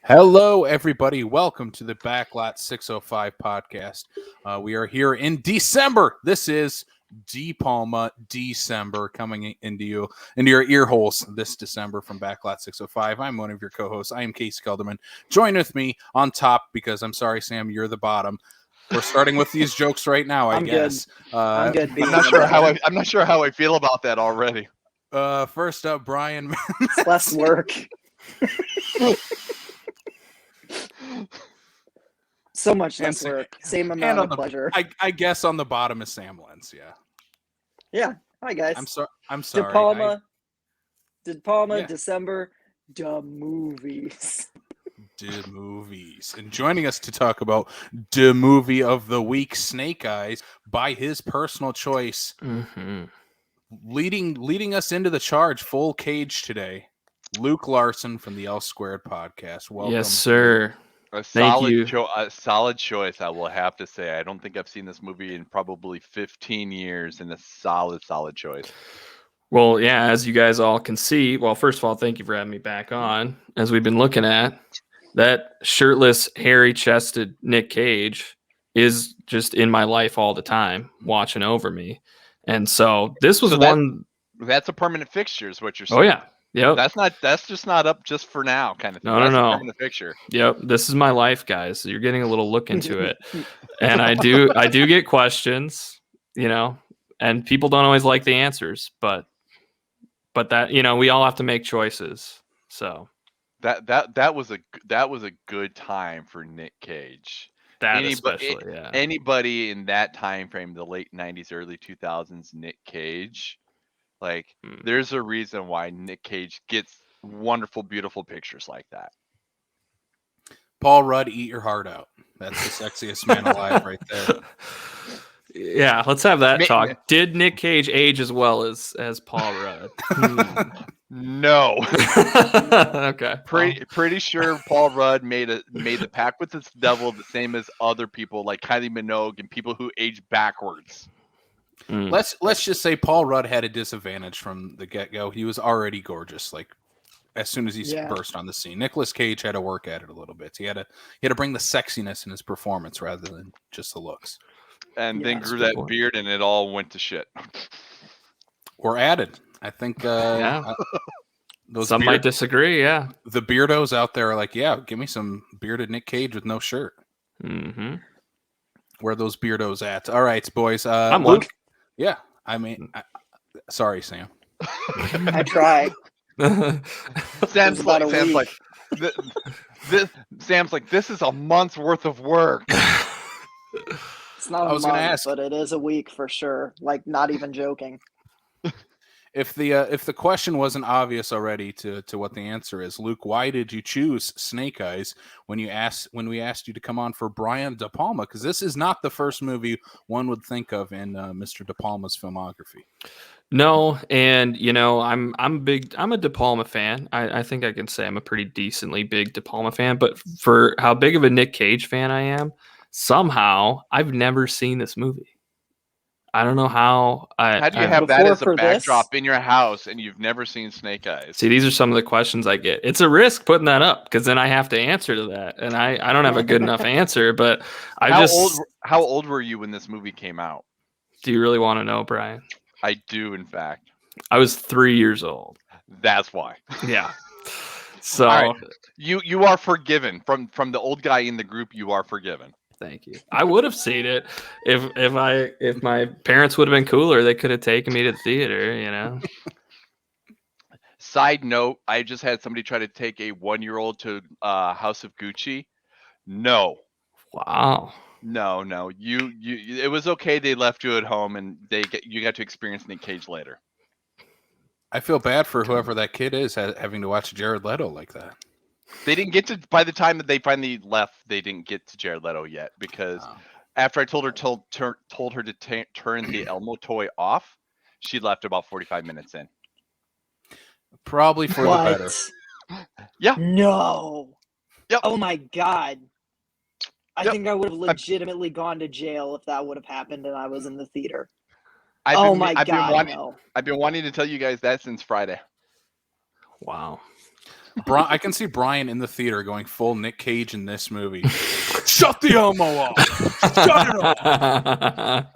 Hello, everybody. Welcome to the Backlot 605 podcast. We are here in December. This is Palma December coming into your ear holes this December from Backlot 605. I'm one of your co-hosts. I am Casey Kelderman. Join with me on top because I'm sorry, Sam, you're the bottom. We're starting with these jokes right now, I guess. I'm good. I'm not sure how I feel about that already. First up, Brian. It's less work. So much less work. Same amount of pleasure. I guess on the bottom is Sam Lentz, yeah. Yeah. Hi guys. I'm sorry. Palma December the movies. The movies. And joining us to talk about the movie of the week, Snake Eyes, by his personal choice. Mm-hmm. Leading us into the charge, full cage today. Luke Larson from the L Squared podcast. Welcome. Yes, sir. Thank you. A solid choice, I will have to say. I don't think I've seen this movie in probably 15 years, and a solid choice. Well, yeah, as you guys all can see, well, first of all, thank you for having me back on. As we've been looking at, that shirtless, hairy-chested Nick Cage is just in my life all the time, watching over me. And so this was That's a permanent fixture, is what you're saying. Oh, yeah. Yep. That's just not up just for now kind of thing. No. A permanent fixture. Yep. This is my life, guys. You're getting a little look into it. And I do get questions, and people don't always like the answers, but that, we all have to make choices. So that was a good time for Nick Cage. Anybody in that time frame, the late 90s, early 2000s, Nick Cage, there's a reason why Nick Cage gets wonderful, beautiful pictures like that. Paul Rudd, eat your heart out. That's the sexiest man alive right there. Yeah, let's have that talk. Did Nick Cage age as well as Paul Rudd? No. Okay. Pretty sure Paul Rudd made the pact with the devil the same as other people like Kylie Minogue and people who age backwards. Let's just say Paul Rudd had a disadvantage from the get-go. He was already gorgeous, as soon as he burst on the scene. Nicolas Cage had to work at it a little bit. He had to bring the sexiness in his performance rather than just the looks. And then grew that beard, and it all went to shit. Or added. I think. Some might disagree. Yeah, the beardos out there are like, yeah, give me some bearded Nick Cage with no shirt. Mm-hmm. Where are those beardos at? All right, boys. I'm Luke. Yeah, I mean, sorry, Sam. I try. Sam's like, this is a month's worth of work. It's not a month, but it is a week for sure. Not even joking. If the question wasn't obvious already to what the answer is, Luke, why did you choose Snake Eyes when we asked you to come on for Brian De Palma? Because this is not the first movie one would think of in Mr. De Palma's filmography. No, and I'm a De Palma fan. I think I can say I'm a pretty decently big De Palma fan. But for how big of a Nick Cage fan I am, somehow I've never seen this movie. I don't know how. How do you have that as a backdrop in your house and you've never seen Snake Eyes? See, these are some of the questions I get. It's a risk putting that up because then I have to answer to that, and I don't have a good enough answer. But how old were you when this movie came out? Do you really want to know, Brian? I do, in fact. I was 3 years old. That's why. Yeah. So right. You are forgiven from the old guy in the group. You are forgiven. Thank you. I would have seen it if my parents would have been cooler. They could have taken me to the theater, Side note: I just had somebody try to take a 1-year-old to House of Gucci. No. Wow. No. You. It was okay. They left you at home, and you got to experience Nick Cage later. I feel bad for whoever that kid is having to watch Jared Leto like that. They didn't get to, by the time that they finally left, they didn't get to Jared Leto yet because after I told her to turn the Elmo toy off, she left about 45 minutes in. Probably for the better. Yeah. No. Yep. Oh my God. I think I would have legitimately gone to jail if that would have happened and I was in the theater. I've been wanting to tell you guys that since Friday. Wow. I can see Brian in the theater going full Nick Cage in this movie. Shut the Elmo off. Shut it off.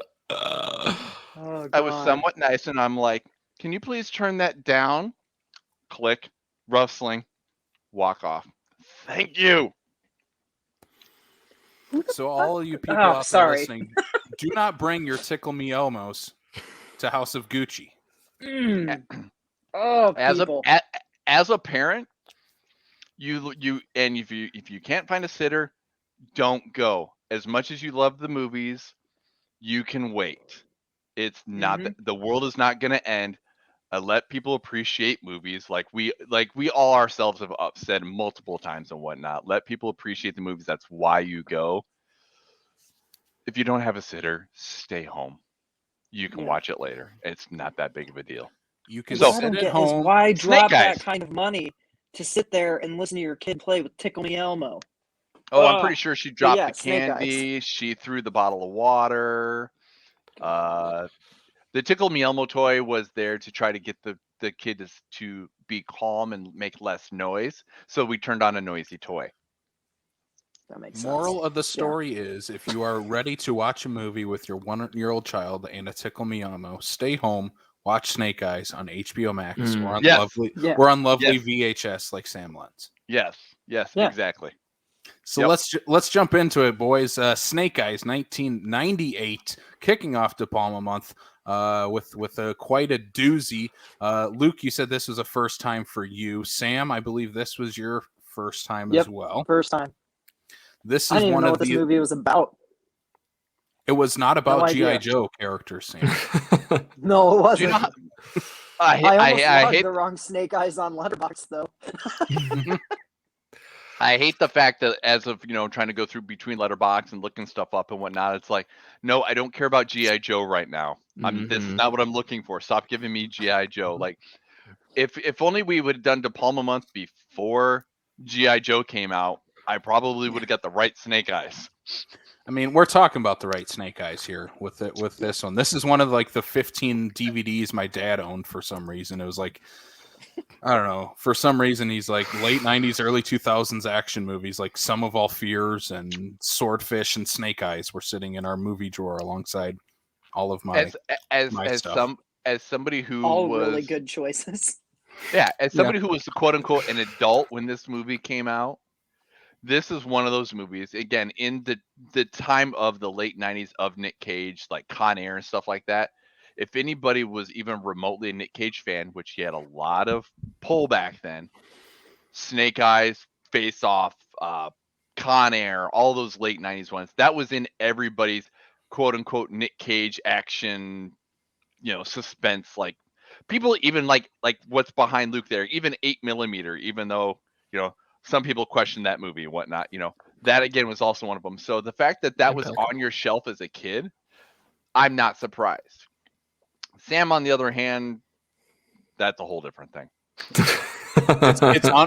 Oh, I was God. somewhat nice, and I'm like, "Can you please turn that down?" Click, rustling, walk off. Thank you. So all of you people Oh, out there sorry. listening, do not bring your Tickle Me Elmos to House of Gucci. Oh, As people. as a parent, you and if you can't find a sitter, don't go. As much as you love the movies, you can wait. It's not the world is not going to end. Let people appreciate movies like we all ourselves have said multiple times and whatnot. Let people appreciate the movies. That's why you go. If you don't have a sitter, stay home. You can watch it later. It's not that big of a deal. You can What I sit don't at get home. is why drop Snake Eyes. that kind of money to sit there and listen to your kid play with Tickle Me Elmo. Oh, I'm pretty sure she dropped the Snake Eyes. candy. She threw the bottle of water. The Tickle Me Elmo toy was there to try to get the kid to be calm and make less noise. So we turned on a noisy toy. That makes Moral sense. of the story is, if you are ready to watch a movie with your 1-year-old child and a Tickle Me Elmo, stay home, watch Snake Eyes on HBO Max or on Yes. lovely Yeah. or on lovely Yes. VHS like Sam Lens. Yes, Yeah. exactly. So let's jump into it, boys. Snake Eyes, 1998, kicking off De Palma month with quite a doozy. Luke, you said this was a first time for you. Sam, I believe this was your first time as well. First time. This I is didn't even one know of what this the. movie was about. It was not about No GI idea. Joe characters, Sam. No, it Do wasn't. you know? I almost I logged hate the wrong Snake Eyes on Letterboxd though. I hate the fact that as of trying to go through between Letterboxd and looking stuff up and whatnot, it's like, no, I don't care about GI Joe right now. This is not what I'm looking for. Stop giving me GI Joe. Like, if only we would have done De Palma month before GI Joe came out, I probably would have got the right Snake Eyes. I mean, we're talking about the right Snake Eyes here with this one. This is one of like the 15 DVDs my dad owned for some reason. It was like, I don't know. For some reason, he's like late 90s, early 2000s action movies like Sum of All Fears and Swordfish and Snake Eyes were sitting in our movie drawer alongside all of my stuff. As somebody who All was really good choices. Yeah, as somebody who was quote unquote an adult when this movie came out, this is one of those movies, again, in the time of the late 90s of Nick Cage, like Con Air and stuff like that. If anybody was even remotely a Nick Cage fan, which he had a lot of pull back then, Snake Eyes, Face Off, Con Air, all those late 90s ones, that was in everybody's quote unquote Nick Cage action, suspense. Like, people even like what's behind Luke there, even 8mm, even though, some people question that movie and whatnot, that again was also one of them. So the fact that was on your shelf as a kid, I'm not surprised. Sam, on the other hand, that's a whole different thing.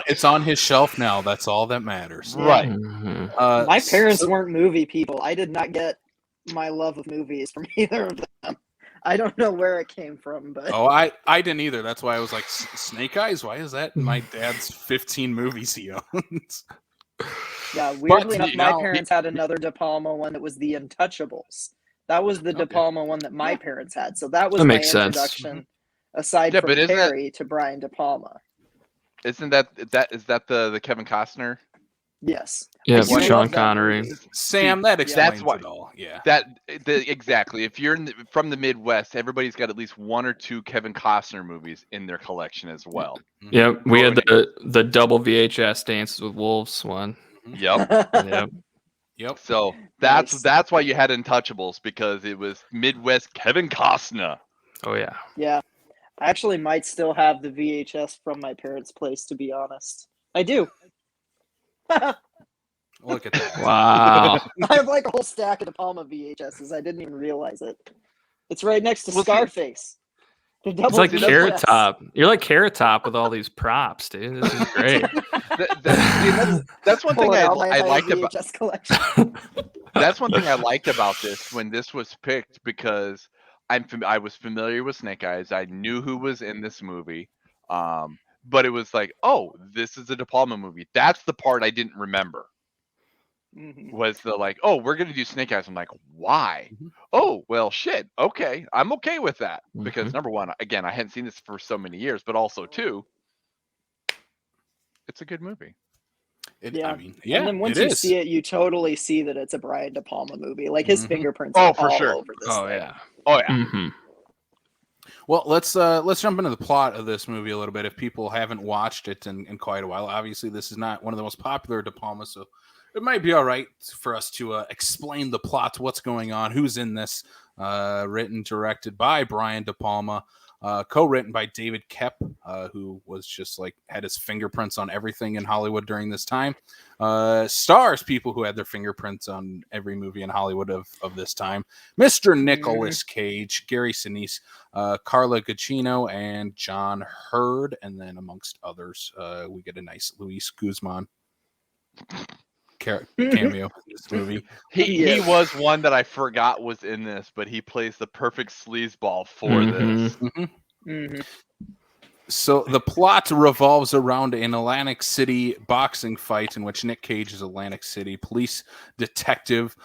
It's on his shelf now. That's all that matters. Right. My parents weren't movie people. I did not get my love of movies from either of them. I don't know where it came from, but I didn't either. That's why I was like, Snake Eyes? Why is that in my dad's 15 movies he owns? Yeah, weirdly enough, my parents had another De Palma one that was The Untouchables. That was the De Palma one that my parents had. So that was my introduction, aside from Carrie, to Brian De Palma. Isn't that the Kevin Costner? Yes. Yeah, Sean Connery. Sam, that explains it all. Yeah. Exactly. If you're from the Midwest, everybody's got at least one or two Kevin Costner movies in their collection as well. Yeah, we had the double VHS Dances with Wolves one. Yep. So that's why you had Untouchables, because it was Midwest Kevin Costner. Oh yeah. Yeah. I actually might still have the VHS from my parents' place, to be honest. I do. Look at that. Wow. I have like a whole stack of De Palma VHSs. I didn't even realize it. It's right next to Scarface. It's like Carrot Top. You're like Carrot Top with all these props, dude. This is great. That's one thing I liked about VHS collection. That's one thing I liked about this when this was picked, because I was familiar with Snake Eyes. I knew who was in this movie. but it was like, oh, this is a De Palma movie. That's the part I didn't remember. Was the like, oh, we're gonna do Snake Eyes. I'm like, why? Oh, well, shit. Okay, I'm okay with that because number one, again, I hadn't seen this for so many years, but also two, it's a good movie. I mean, and then once you see it, you totally see that it's a Brian De Palma movie. Like his fingerprints are all over this thing. Oh yeah. Well, let's jump into the plot of this movie a little bit. If people haven't watched it in quite a while, obviously this is not one of the most popular De Palma, so it might be all right for us to explain the plot, what's going on, who's in this. Written, directed by Brian De Palma, co-written by David Koepp, who was just like had his fingerprints on everything in Hollywood during this time. Stars people who had their fingerprints on every movie in Hollywood of this time. Mr. Nicolas Cage, Gary Sinise, Carla Gugino, and John Hurd, and then amongst others, we get a nice Luis Guzman cameo in this movie. He was one that I forgot was in this, but he plays the perfect sleazeball for this. So the plot revolves around an Atlantic City boxing fight in which Nick Cage is Atlantic City police detective,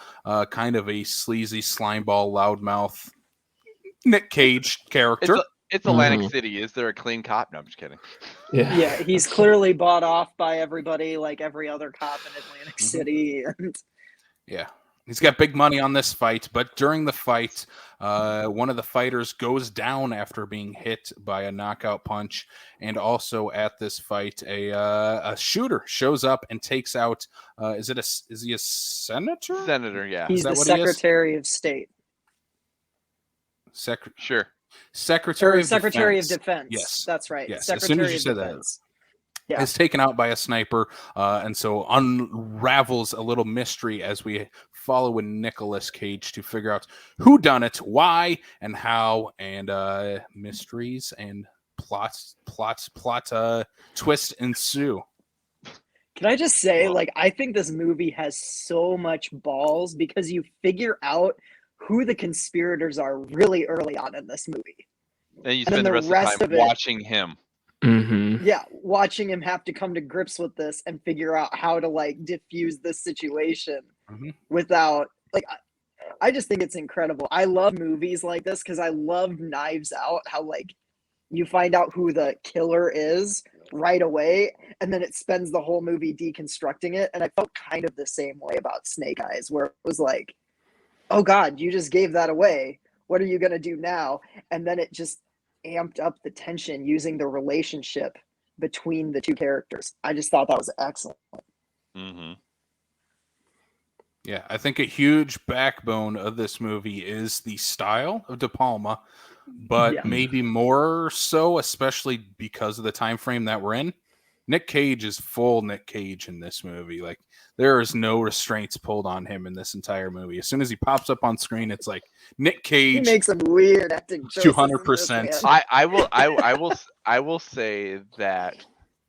kind of a sleazy slimeball loudmouth Nick Cage character. It's Atlantic City. Is there a clean cop? No, I'm just kidding. Yeah, he's clearly bought off by everybody, like every other cop in Atlantic City. And yeah, he's got big money on this fight, but during the fight, one of the fighters goes down after being hit by a knockout punch, and also at this fight, a shooter shows up and takes out. Is he a senator? Senator, yeah. He's the Secretary of State. Sure. Secretary of Defense. Yes, that's right. Yes, Secretary as soon as you said Defense. that, is taken out by a sniper, and so unravels a little mystery as we follow in Nicolas Cage to figure out who done it, why, and how, and mysteries and plot twist ensue. Can I just say, I think this movie has so much balls because you figure out who the conspirators are really early on in this movie. And you spend the rest of the time watching him. Yeah, watching him have to come to grips with this and figure out how to diffuse this situation without I just think it's incredible. I love movies like this because I love Knives Out, how you find out who the killer is right away and then it spends the whole movie deconstructing it. And I felt kind of the same way about Snake Eyes, where it was like, oh God, you just gave that away. What are you going to do now? And then it just amped up the tension using the relationship between the two characters. I just thought that was excellent. Yeah, I think a huge backbone of this movie is the style of De Palma, but maybe more so, especially because of the time frame that we're in. Nick Cage is full Nick Cage in this movie. There is no restraints pulled on him in this entire movie. As soon as he pops up on screen, it's like Nick Cage. He makes some weird acting choices. 200%. I will say that,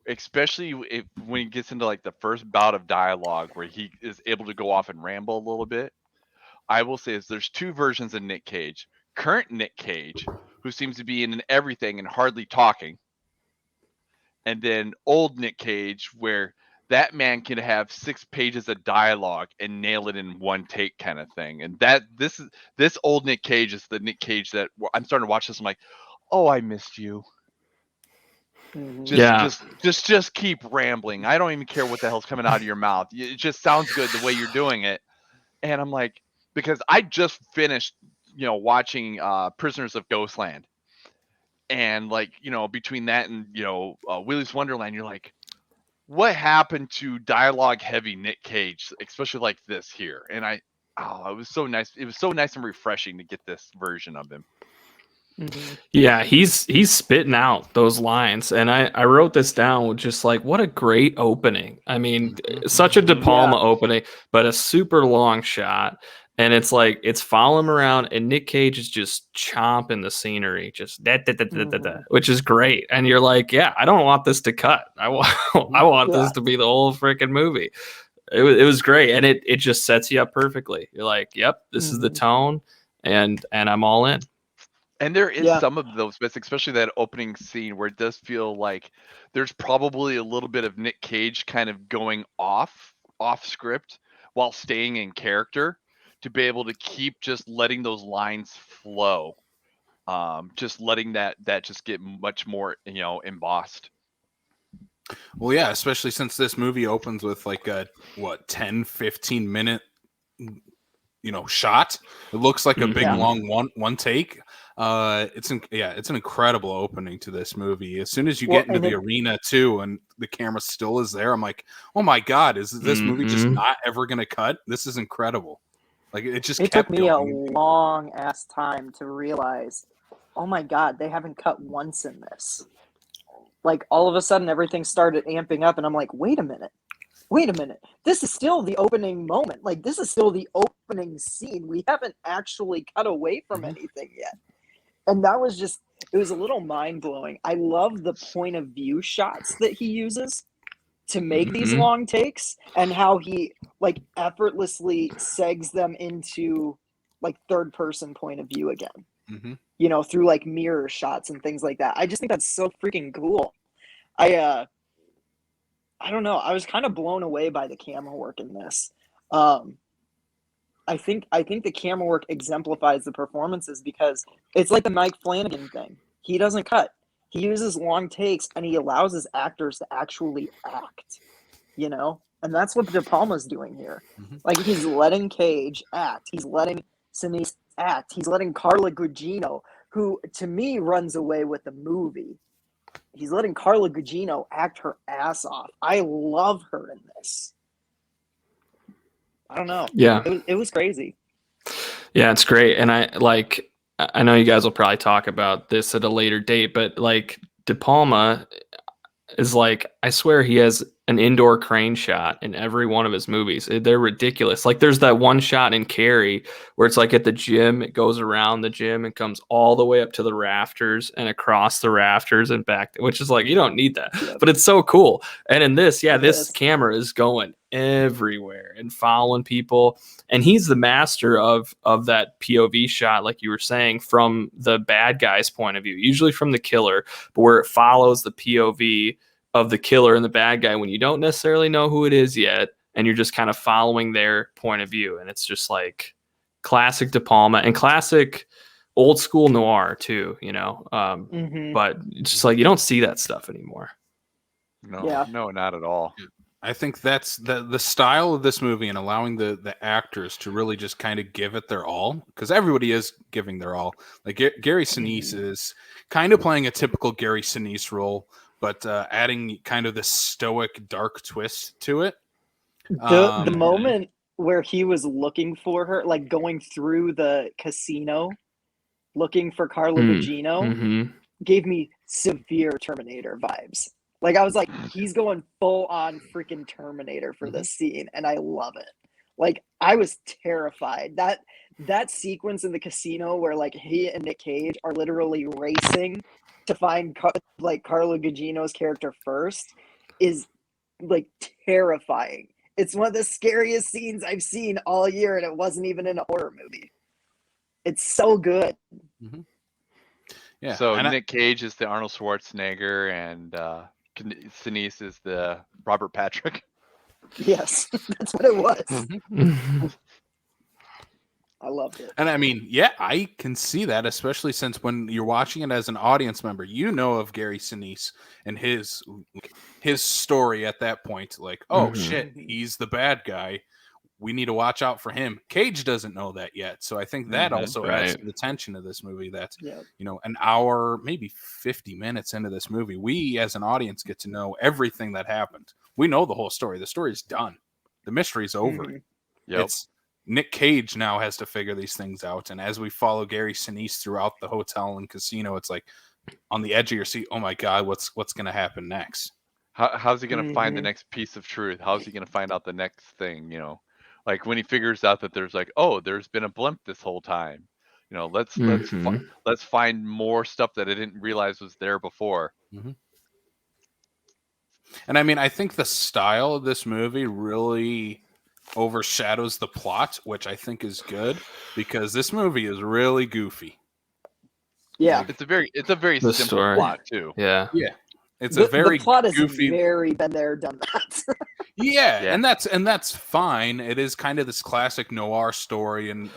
especially when he gets into the first bout of dialogue where he is able to go off and ramble a little bit, I will say there's two versions of Nick Cage. Current Nick Cage, who seems to be in everything and hardly talking. And then old Nick Cage, where that man can have 6 pages of dialogue and nail it in one take kind of thing. And this old Nick Cage is the Nick Cage that I'm starting to watch this. I'm like, oh, I missed you. Just keep rambling. I don't even care what the hell's coming out of your mouth. It just sounds good the way you're doing it. And I'm like, because I just finished, watching Prisoners of Ghostland. And between that and Willy's Wonderland, you're like, what happened to dialogue heavy Nick Cage, especially like this here? And it was so nice. It was so nice and refreshing to get this version of him. Yeah, he's spitting out those lines, and I wrote this down with just what a great opening. I mean, such a De Palma opening, but a super long shot. And it's it's following him around, and Nick Cage is just chomping the scenery, just which is great. And you're like, yeah, I don't want this to cut. I want this to be the whole freaking movie. It was great, and it just sets you up perfectly. You're like, yep, this is the tone, and I'm all in. And there is some of those bits, especially that opening scene where it does feel like there's probably a little bit of Nick Cage kind of going off script while staying in character to be able to keep just letting those lines flow. Just letting that just get much more, embossed. Well, yeah, especially since this movie opens with like a 10, 15 minute shot. It looks like a big long one take. It's an incredible opening to this movie. As soon as you get into the arena too, and the camera still is there, I'm like, oh my god, is this movie just not ever gonna cut? This is incredible. Like it took me a long ass time to realize, oh my god, they haven't cut once in this. Like all of a sudden everything started amping up and I'm like, wait a minute. This is still the opening moment. Like this is still the opening scene. We haven't actually cut away from anything yet. And that was it was a little mind blowing. I love the point of view shots that he uses to make these long takes and how he like effortlessly segs them into like third person point of view again. Through like mirror shots and things like that. I just think that's so freaking cool. I don't know. I was kind of blown away by the camera work in this. I think the camera work exemplifies the performances because it's like the Mike Flanagan thing. He doesn't cut. He uses long takes and he allows his actors to actually act, And that's what De Palma's doing here. Like he's letting Cage act. He's letting Sinise act. He's letting Carla Gugino, who to me runs away with the movie. He's letting Carla Gugino act her ass off. I love her in this. I don't know. Yeah. It was crazy. Yeah, it's great. And I know you guys will probably talk about this at a later date, but like De Palma is like, I swear he has an indoor crane shot in every one of his movies. They're ridiculous. Like there's that one shot in Carrie where it's like at the gym, it goes around the gym and comes all the way up to the rafters and across the rafters and back, which is like, you don't need that, but it's so cool. And in this, this camera is going everywhere and following people. And he's the master of that POV shot, like you were saying, from the bad guy's point of view, usually from the killer, but where it follows the POV of the killer and the bad guy when you don't necessarily know who it is yet, and you're just kind of following their point of view. And it's just like classic De Palma and classic old school noir too, but it's just like you don't see that stuff anymore. No, not at all. I think that's the style of this movie and allowing the actors to really just kind of give it their all, because everybody is giving their all. Like Gary Sinise is kind of playing a typical Gary Sinise role, but adding kind of this stoic, dark twist to it. The moment where he was looking for her, like going through the casino, looking for Carla Gugino, gave me severe Terminator vibes. Like I was like, he's going full on freaking Terminator for this scene, and I love it. Like I was terrified. That sequence in the casino where like he and Nick Cage are literally racing to find Carla Gugino's character first is like terrifying. It's one of the scariest scenes I've seen all year, and it wasn't even in a horror movie. It's so good. Yeah. So Nick Cage is the Arnold Schwarzenegger, and Sinise is the Robert Patrick. Yes, that's what it was. I loved it. And I mean, I can see that, especially since when you're watching it as an audience member, of Gary Sinise and his story at that point. Like, oh shit, he's the bad guy. We need to watch out for him. Cage doesn't know that yet. So I think that also adds to the tension of this movie. That's, an hour, maybe 50 minutes into this movie, we as an audience get to know everything that happened. We know the whole story. The story's done. The mystery's over. It's Nick Cage now has to figure these things out. And as we follow Gary Sinise throughout the hotel and casino, it's like on the edge of your seat. Oh my God, what's going to happen next? How's he going to find the next piece of truth? How's he going to find out the next thing? Like when he figures out that there's like, oh, there's been a blimp this whole time. Let's find more stuff that I didn't realize was there before. And I mean, I think the style of this movie really overshadows the plot, which I think is good, because this movie is really goofy. Yeah, it's a very simple story. plot too. Yeah. It's a very the plot goofy. is very been there, done that. Yeah, and that's fine. It is kind of this classic noir story, and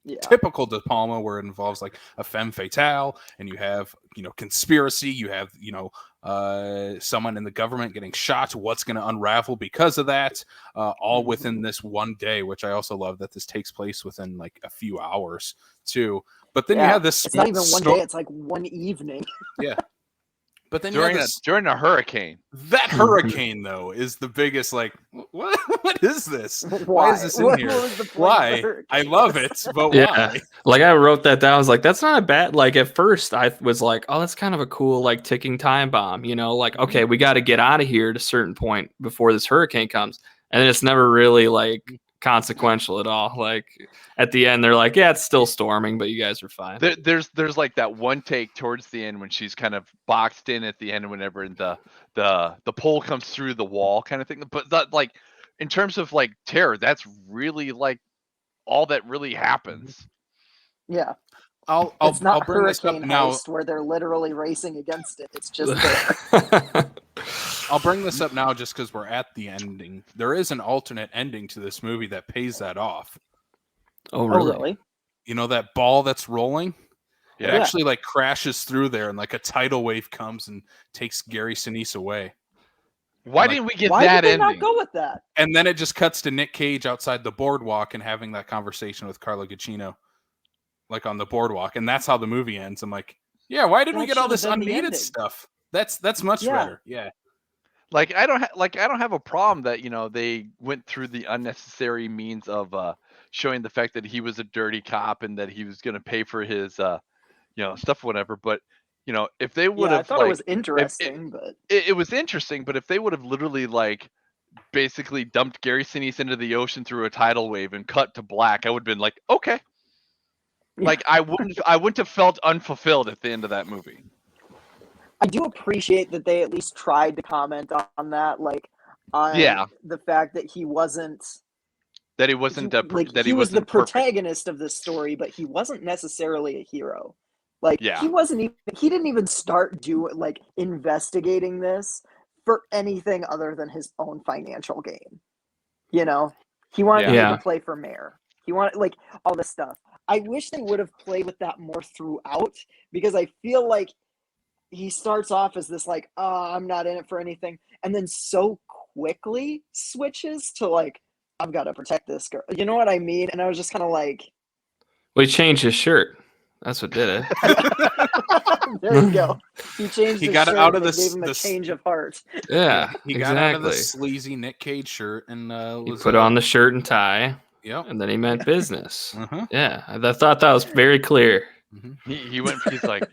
Yeah. typical De Palma, where it involves like a femme fatale, and you have conspiracy, you have someone in the government getting shot. What's going to unravel because of that? All within this one day, which I also love that this takes place within like a few hours too. But then you have this. It's not even one day; it's like one evening. Yeah. But then during a hurricane. That hurricane though is the biggest. Like, what is this? Why is this in here? Why? I love it, but why? Like I wrote that down. I was like, that's not bad. Like at first, I was like, oh, that's kind of a cool like ticking time bomb. Like okay, we got to get out of here at a certain point before this hurricane comes, and then it's never really like consequential at all. Like at the end, they're like, yeah, it's still storming, but you guys are fine. There's like that one take towards the end when she's kind of boxed in at the end whenever the pole comes through the wall kind of thing. But that, like, in terms of like terror, that's really like all that really happens. Yeah. It's not bring this up now where they're literally racing against it. It's just there. I'll bring this up now just because we're at the ending. There is an alternate ending to this movie that pays that off. Oh, really? That ball that's rolling? Yeah. It actually like crashes through there, and like a tidal wave comes and takes Gary Sinise away. Why didn't we get that ending? Why did they not go with that? And then it just cuts to Nick Cage outside the boardwalk and having that conversation with Carla Gugino, like on the boardwalk, and that's how the movie ends. I'm like, yeah, why did we get all this unneeded stuff? That's much better. Yeah. Like I don't have a problem that they went through the unnecessary means of showing the fact that he was a dirty cop and that he was going to pay for his stuff, whatever. But if they would have, I thought it was interesting, but it was interesting. But if they would have literally like basically dumped Gary Sinise into the ocean through a tidal wave and cut to black, I would have been like, okay. Like I wouldn't have felt unfulfilled at the end of that movie. I do appreciate that they at least tried to comment on that, like on the fact that he was the protagonist of this story, but he wasn't necessarily a hero. Like he didn't even start investigating this for anything other than his own financial gain. He wanted to play for mayor. He wanted like all this stuff. I wish they would have played with that more throughout, because I feel like he starts off as this like, I'm not in it for anything, and then so quickly switches to like, I've got to protect this girl. You know what I mean? And I was just kind of like, well, he changed his shirt. That's what did it. There you go. He changed. He got out of gave him a change of heart. Yeah, he got out of the sleazy Nick Cage shirt and he put on the shirt and tie. Yep. And then he meant business. Yeah, I thought that was very clear. He went. He's like,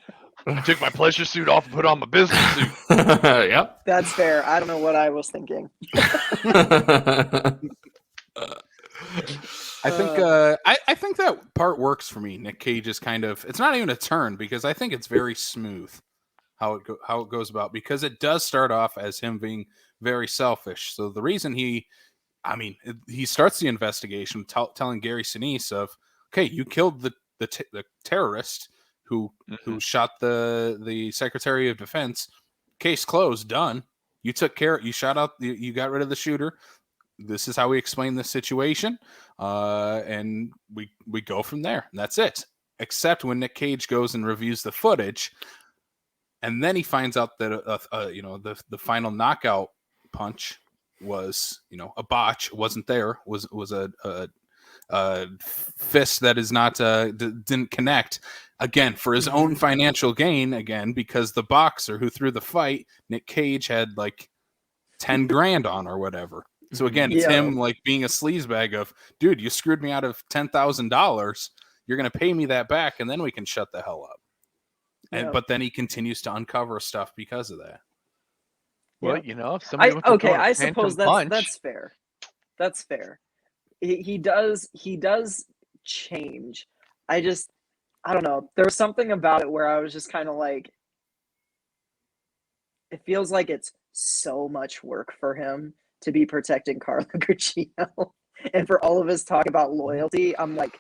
I took my pleasure suit off and put on my business suit. Yep. That's fair. I don't know what I was thinking. I think that part works for me. Nick Cage is kind of, it's not even a turn, because I think it's very smooth how it goes about, because it does start off as him being very selfish. So the reason he starts the investigation telling Gary Sinise of, okay, you killed the terrorist who shot the Secretary of Defense. Case closed, done. You took care. You shot out. You got rid of the shooter. This is how we explain this situation, and we go from there. And that's it. Except when Nick Cage goes and reviews the footage, and then he finds out that the final knockout punch was a botch. It wasn't there. Was a fist that is not didn't connect, again for his own financial gain, again because the boxer who threw the fight, Nick Cage, had like 10 grand on or whatever. So again, it's him like being a sleazebag of, dude, you screwed me out of $10,000. You're gonna pay me that back, and then we can shut the hell up. But then he continues to uncover stuff because of that. Well, if somebody I suppose that's fair. That's fair. He does change. I don't know. There was something about it where I was just kind of like, it feels like it's so much work for him to be protecting Carla Gugino, and for all of his talk about loyalty, I'm like,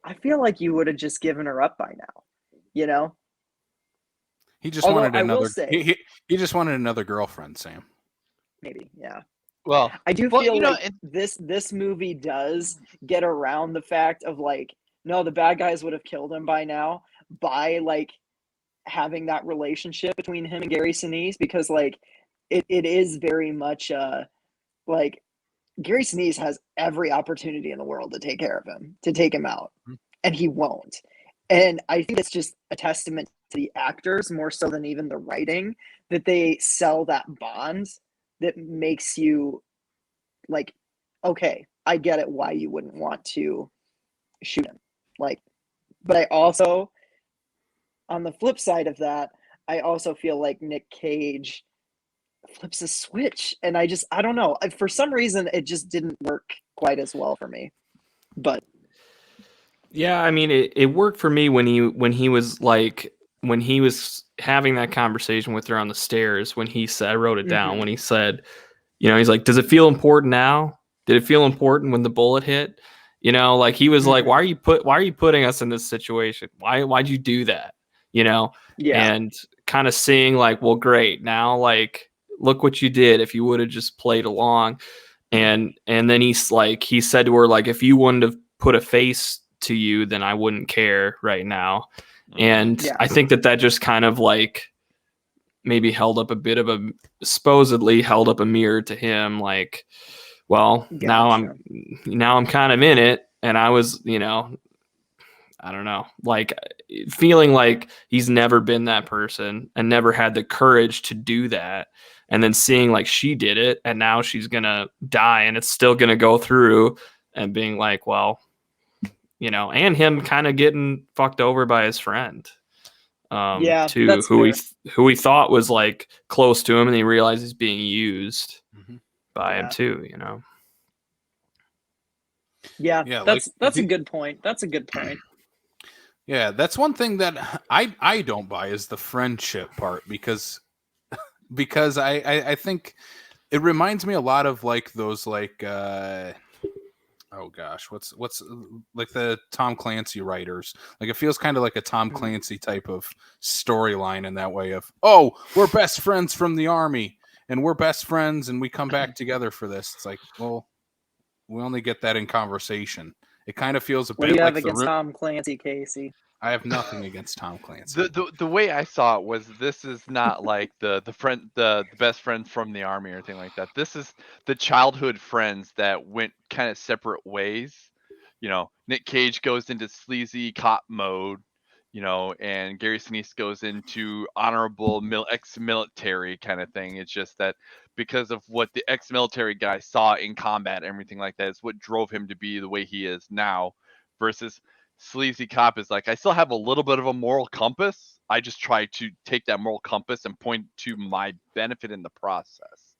I feel like you would have just given her up by now. you know. He just wanted another. He just wanted another girlfriend, Sam. Maybe, yeah. Well, I do feel like this movie does get around the fact of like, no, the bad guys would have killed him by now by like having that relationship between him and Gary Sinise, because like it is very much like Gary Sinise has every opportunity in the world to take care of him, to take him out, and he won't. And I think it's just a testament to the actors more so than even the writing, that they sell that bond that makes you like, okay, I get it why you wouldn't want to shoot him. Like, but I also, on the flip side of that, I also feel like Nick Cage flips a switch, and I don't know. For some reason, it just didn't work quite as well for me. But yeah, I mean, it worked for me when he was having that conversation with her on the stairs, when he said, I wrote it down, when he said, he's like, does it feel important now? Did it feel important when the bullet hit? Like he was like, why are you putting us in this situation? Why'd you do that? Yeah. And kind of seeing like, well, great. Now, like, look what you did. If you would have just played along. And then he said to her, like, if you wouldn't have put a face to you, then I wouldn't care right now. And I think that just kind of like maybe supposedly held up a mirror to him. Like, well, now I'm kind of in it. And I was, I don't know, like feeling like he's never been that person and never had the courage to do that. And then seeing like she did it and now she's going to die and it's still going to go through, and being like, well, and him kind of getting fucked over by his friend, too, who he thought was like close to him, and he realized he's being used by him too, Yeah, that's a good point. That's a good point. Yeah, that's one thing that I don't buy is the friendship part, because I think it reminds me a lot of like those like oh gosh, what's like the Tom Clancy writers. Like it feels kind of like a Tom Clancy type of storyline in that way of, oh, we're best friends from the army and we're best friends and we come back together for this. It's like, well, we only get that in conversation. It kind of feels a bit like. What do you have against Tom Clancy, Casey? I have nothing against Tom Clancy. The way I saw it was, this is not like the best friend from the army or anything like that. This is the childhood friends that went kind of separate ways. Nick Cage goes into sleazy cop mode, and Gary Sinise goes into honorable ex-military kind of thing. It's just that because of what the ex-military guy saw in combat and everything like that is what drove him to be the way he is now, versus sleazy cop is like, I still have a little bit of a moral compass. I just try to take that moral compass and point to my benefit in the process.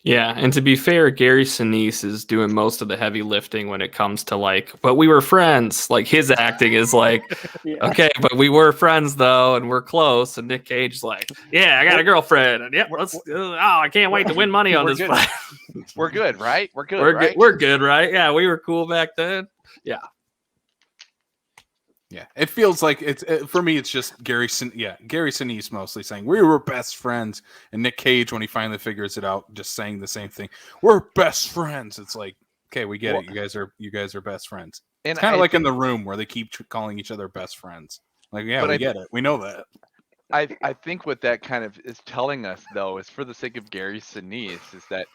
Yeah, and to be fair, Gary Sinise is doing most of the heavy lifting when it comes to like, but we were friends. Like his acting is like, okay, but we were friends though, and we're close. And Nick Cage is like, yeah, I got a girlfriend, and I can't wait to win money on this fight. We're good, right? We're good. We're good, right? Yeah, we were cool back then. Yeah. Yeah, it feels like for me. It's just Gary Sinise mostly saying we were best friends, and Nick Cage, when he finally figures it out, just saying the same thing. We're best friends. It's like, okay, we get it. You guys are best friends. And it's kind of like in The Room where they keep calling each other best friends. Like, yeah, we get it. We know that. I think what that kind of is telling us, though, is for the sake of Gary Sinise, is that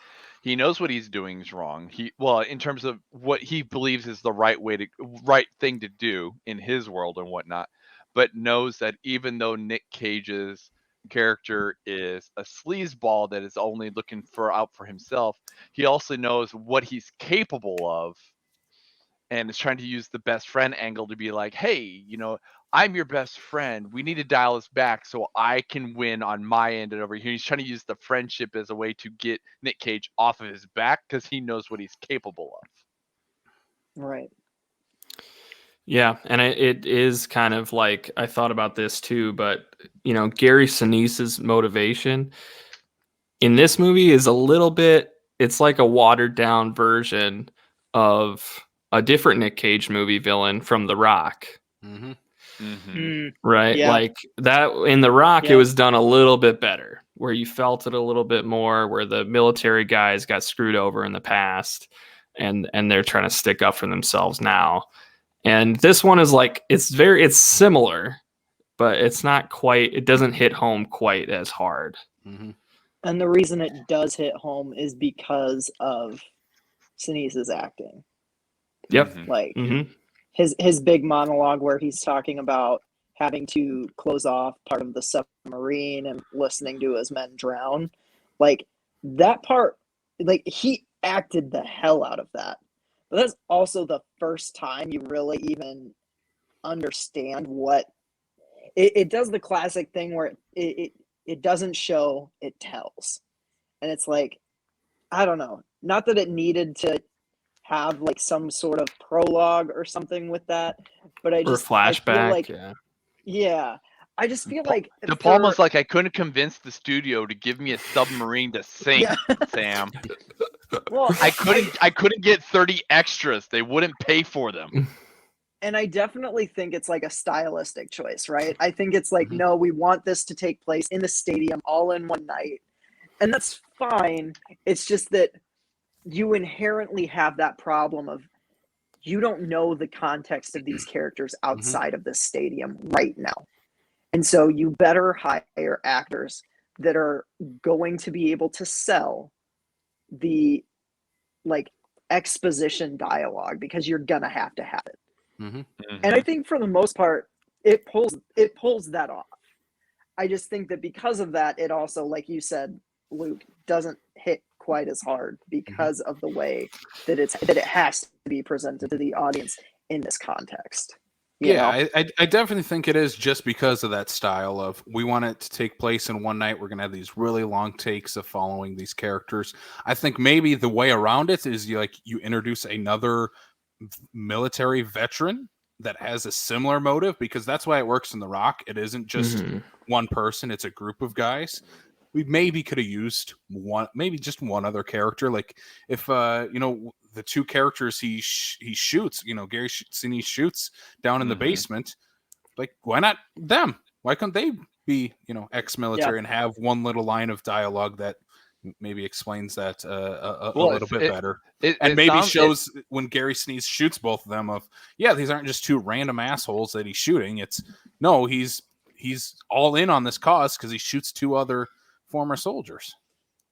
he knows what he's doing is wrong. In terms of what he believes is the right thing to do in his world and whatnot, but knows that even though Nick Cage's character is a sleazeball that is only looking out for himself, he also knows what he's capable of, and is trying to use the best friend angle to be like, hey, I'm your best friend. We need to dial this back so I can win on my end and over here. He's trying to use the friendship as a way to get Nick Cage off of his back because he knows what he's capable of. Right. Yeah, and it is kind of like, I thought about this too, but Gary Sinise's motivation in this movie is a little bit, it's like a watered down version of a different Nick Cage movie villain from The Rock. Mm-hmm. Right? Yeah. Like that in The Rock, it was done a little bit better, where you felt it a little bit more, where the military guys got screwed over in the past and they're trying to stick up for themselves now. And this one is like, it's similar, but it's not quite, it doesn't hit home quite as hard. Mm-hmm. And the reason it does hit home is because of Sinise's acting. Yep. Like his big monologue where he's talking about having to close off part of the submarine and listening to his men drown. Like that part, like he acted the hell out of that. But that's also the first time you really even understand what it does. The classic thing where it doesn't show, it tells. And it's like, I don't know, not that it needed to have like some sort of prologue or something with that, but I just flashback. I just feel like De Palma's like, I couldn't convince the studio to give me a submarine to sink, Sam. Well, I couldn't get 30 extras. They wouldn't pay for them. And I definitely think it's like a stylistic choice, right? I think it's like, no, we want this to take place in the stadium all in one night. And that's fine. It's just that you inherently have that problem of you don't know the context of these characters outside of this stadium right now. And so you better hire actors that are going to be able to sell the like exposition dialogue, because you're going to have it. And I think for the most part, it pulls that off. I just think that because of that, it also, like you said, Luke, doesn't hit quite as hard because of the way that it has to be presented to the audience in this context. I definitely think it is just because of that style of, we want it to take place in one night. We're going to have these really long takes of following these characters. I think maybe the way around it is you introduce another military veteran that has a similar motive, because that's why it works in The Rock. It isn't just one person, it's a group of guys. We maybe could have used just one other character. Like if the two characters he shoots, Gary Sinise shoots down in the basement, like why not them? Why couldn't they be ex-military and have one little line of dialogue that maybe explains that a little bit better, and maybe shows when Gary Sinise shoots both of them of, these aren't just two random assholes that he's shooting. It's no, he's all in on this cause because he shoots two other former soldiers.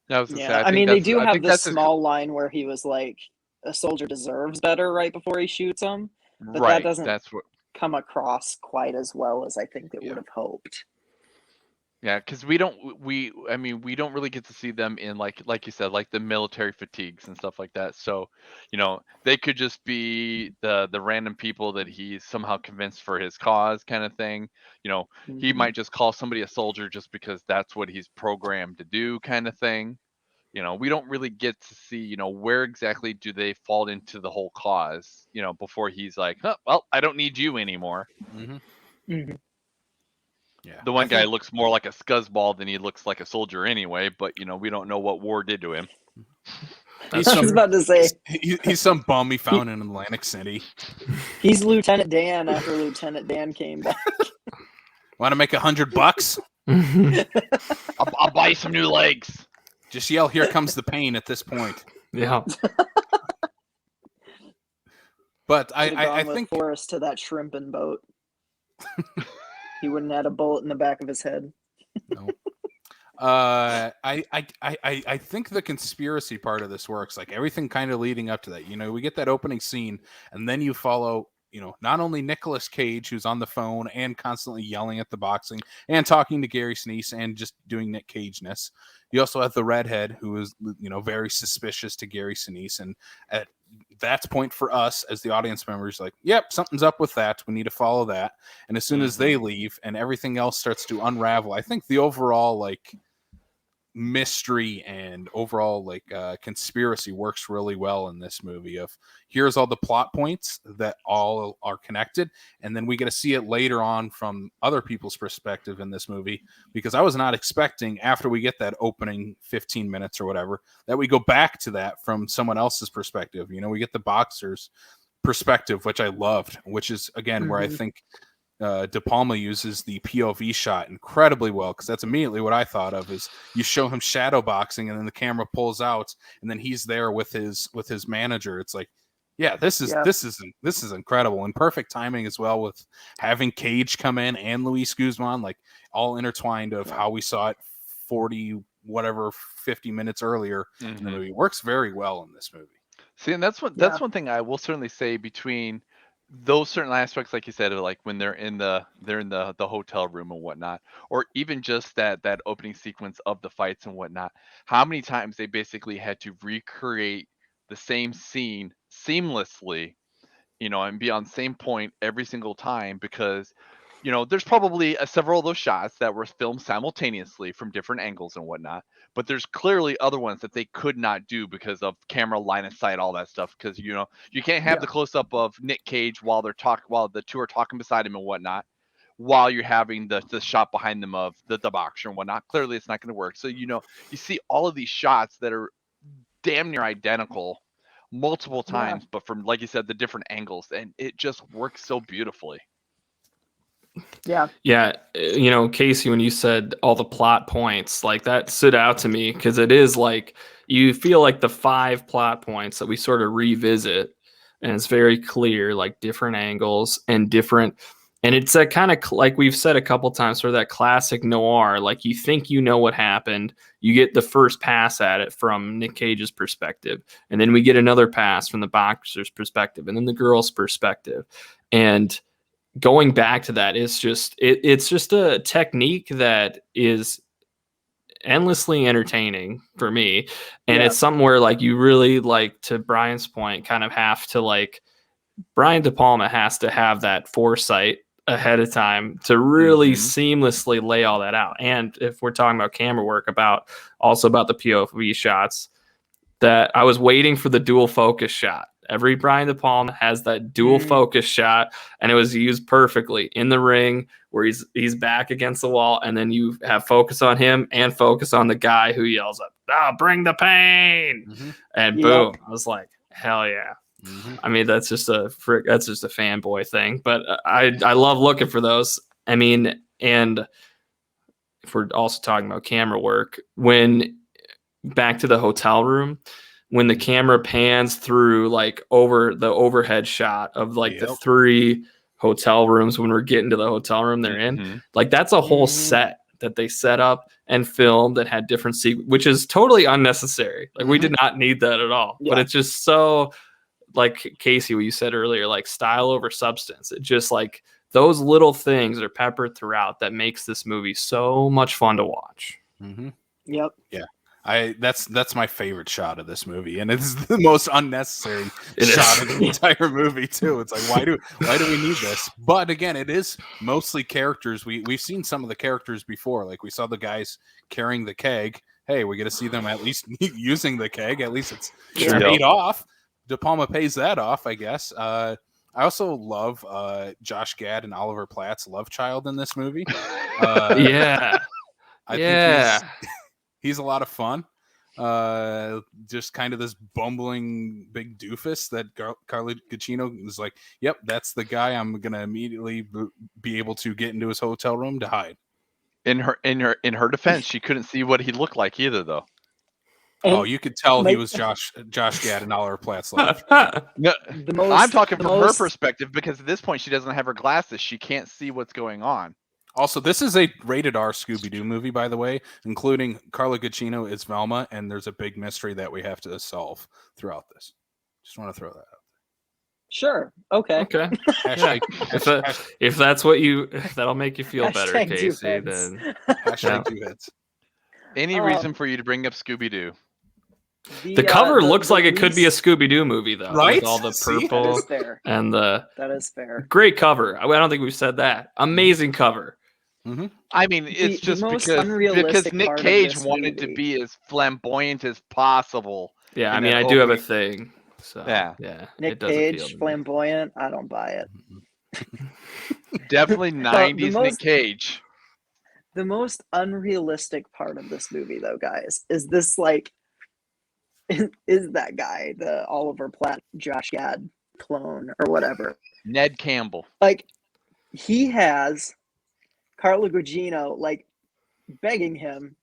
I mean, they do have this small line where he was like, a soldier deserves better right before he shoots him, but that doesn't come across quite as well as I think it would have hoped. Yeah, because we don't really get to see them in like you said, like the military fatigues and stuff like that. So, they could just be the random people that he's somehow convinced for his cause kind of thing. He might just call somebody a soldier just because that's what he's programmed to do kind of thing. We don't really get to see, where exactly do they fall into the whole cause, before he's like, well, I don't need you anymore. Yeah, the one guy looks more like a scuzzball than he looks like a soldier anyway, but we don't know what war did to him. I was about to say he's some bum he found in Atlantic City. He's Lieutenant Dan after Lieutenant Dan came back. Want to make $100? I'll buy you some new legs. Just yell, "Here comes the pain!" at this point. Yeah. But I think Forrest to that shrimping boat. He wouldn't have had a bullet in the back of his head. No. I think the conspiracy part of this works. Like everything kind of leading up to that. We get that opening scene, and then you follow, not only Nicolas Cage, who's on the phone and constantly yelling at the boxing and talking to Gary Sinise and just doing Nick Cage-ness. You also have the redhead who is, very suspicious to Gary Sinise. And at that point for us as the audience members, like, yep, something's up with that. We need to follow that. And as soon as they leave and everything else starts to unravel, I think the overall mystery and overall conspiracy works really well in this movie. Of here's all the plot points that all are connected, and then we get to see it later on from other people's perspective in this movie, because I was not expecting, after we get that opening 15 minutes or whatever, that we go back to that from someone else's perspective. We get the boxer's perspective, which I loved, which is again where I think De Palma uses the POV shot incredibly well, because that's immediately what I thought of. Is you show him shadow boxing, and then the camera pulls out, and then he's there with his manager. It's like, yeah, this is incredible, and perfect timing as well, with having Cage come in and Luis Guzman, like all intertwined of how we saw it 50 minutes earlier in the movie. It works very well in this movie. See, and that's one thing I will certainly say between those certain aspects, like you said, of like when they're in the hotel room and whatnot, or even just that opening sequence of the fights and whatnot. How many times they basically had to recreate the same scene seamlessly, and be on the same point every single time, because there's probably several of those shots that were filmed simultaneously from different angles and whatnot, but there's clearly other ones that they could not do because of camera line of sight, all that stuff, because you can't have the close-up of Nick Cage while the two are talking beside him and whatnot, while you're having the shot behind them of the boxer and whatnot. Clearly it's not going to work. So you see all of these shots that are damn near identical multiple times, but from, like you said, the different angles, and it just works so beautifully. Yeah. Casey, when you said all the plot points, like that stood out to me, because it is like you feel like the 5 plot points that we sort of revisit, and it's very clear, like different angles and different. And it's that kind of, like we've said a couple times, sort of that classic noir, like you think you know what happened. You get the first pass at it from Nick Cage's perspective, and then we get another pass from the boxer's perspective, and then the girl's perspective. And going back to that is just, it's just a technique that is endlessly entertaining for me. And it's something where, like, you really, like, to Brian's point, kind of have to, like, Brian De Palma has to have that foresight ahead of time to really seamlessly lay all that out. And if we're talking about camera work, about the POV shots, that I was waiting for the dual focus shot. Every Brian De Palma has that dual focus shot, and it was used perfectly in the ring where he's back against the wall, and then you have focus on him and focus on the guy who yells up, bring the pain, and boom. I was like, hell yeah. I mean, that's just a fanboy thing, but I love looking for those. I mean, and if we're also talking about camera work, when back to the hotel room, when the camera pans through, like, over the overhead shot of, like, the 3 hotel rooms, when we're getting to the hotel room they're in, like, that's a whole set that they set up and filmed that had different which is totally unnecessary. Like, we did not need that at all, but it's just so, like Casey, what you said earlier, like style over substance. It just, like, those little things are peppered throughout that makes this movie so much fun to watch. Yeah. That's my favorite shot of this movie, and it's the most unnecessary shot of the entire movie too. It's like, why do we need this? But again, it is mostly characters. We've seen some of the characters before. Like, we saw the guys carrying the keg. Hey, we get to see them at least using the keg. At least it's paid off. De Palma pays that off, I guess. I also love Josh Gad and Oliver Platt's love child in this movie. I think he's a lot of fun. Just kind of this bumbling big doofus that Carla Gugino is like, yep, that's the guy I'm going to immediately be able to get into his hotel room to hide. In her defense, she couldn't see what he looked like either, though. And you could tell he was Josh Gad and Oliver Platt's life. No, I'm talking from her perspective, because at this point she doesn't have her glasses. She can't see what's going on. Also, this is a rated R Scooby-Doo movie, by the way, including Carla Gugino as Velma, and there's a big mystery that we have to solve throughout this. Just want to throw that out. Sure. Okay. If that's what if that'll make you feel better, Casey, then hashtag 2 heads. Any reason for you to bring up Scooby-Doo? The cover looks like it could be a Scooby-Doo movie, though, right? With all the purple and that is fair. Great cover. I don't think we've said that. Amazing cover. I mean, it's just because Nick Cage wanted to be as flamboyant as possible. Yeah, I mean, I do have a thing. So yeah. Nick Cage, flamboyant. I don't buy it. Definitely 90s Nick Cage. The most unrealistic part of this movie, though, guys, is this, like, is that guy, the Oliver Platt, Josh Gad clone or whatever. Ned Campbell. Like, he has Carla Gugino like begging him,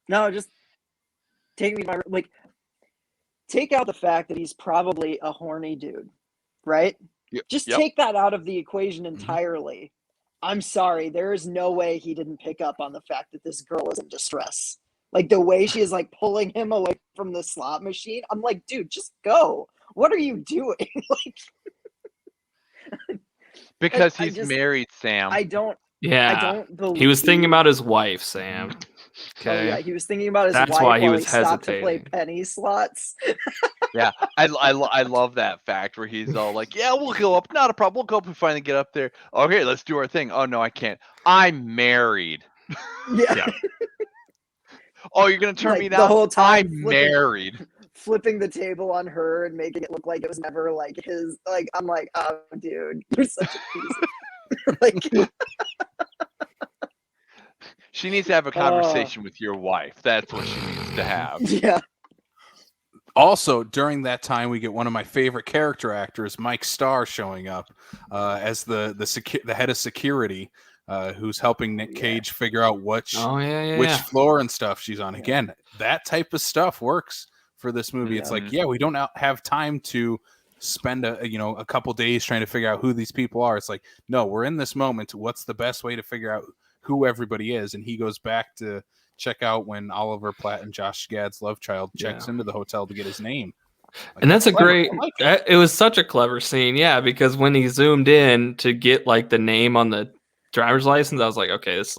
no, just take me to my like. Take out the fact that he's probably a horny dude, right? Yep. Just take that out of the equation entirely. I'm sorry, there is no way he didn't pick up on the fact that this girl is in distress. Like the way she is like pulling him away from the slot machine. I'm like, dude, just go. What are you doing? Like, because he's married, Sam. I don't believe he was thinking about his wife, Sam. Okay. Oh, yeah, he was thinking about his That's wife why he while was he stopped hesitating. to play penny slots. Yeah, I love that fact where he's all like, yeah, we'll go up, not a problem, we'll go up and finally get up there. Okay, let's do our thing. Oh no, I can't, I'm married. Yeah. Oh, you're gonna turn like me down? The whole time I'm married. Flipping the table on her and making it look like it was never like his. Like I'm like, oh, dude, you're such a piece. Like, she needs to have a conversation with your wife. That's what she needs to have. Yeah. Also, during that time, we get one of my favorite character actors, Mike Starr, showing up as the head of security, who's helping Nick Cage figure out which floor and stuff she's on. Again, that type of stuff works for this movie. It's like, we don't have time to spend a couple days trying to figure out who these people are. It's like, no, we're in this moment. What's the best way to figure out who everybody is? And he goes back to check out when Oliver Platt and Josh Gad's love child checks into the hotel to get his name. Like, and that's a great, it was such a clever scene. Yeah. Because when he zoomed in to get like the name on the driver's license, I was like, okay, this is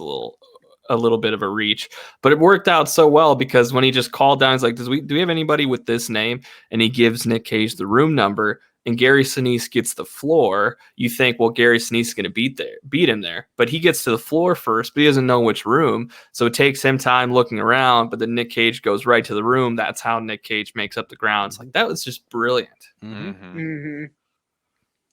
a little bit of a reach, but it worked out so well because when he just called down, he's like, do we have anybody with this name? And he gives Nick Cage the room number. And Gary Sinise gets the floor. You think, well, Gary Sinise is going to beat him there. But he gets to the floor first, but he doesn't know which room. So it takes him time looking around, but then Nick Cage goes right to the room. That's how Nick Cage makes up the ground. It's like, that was just brilliant.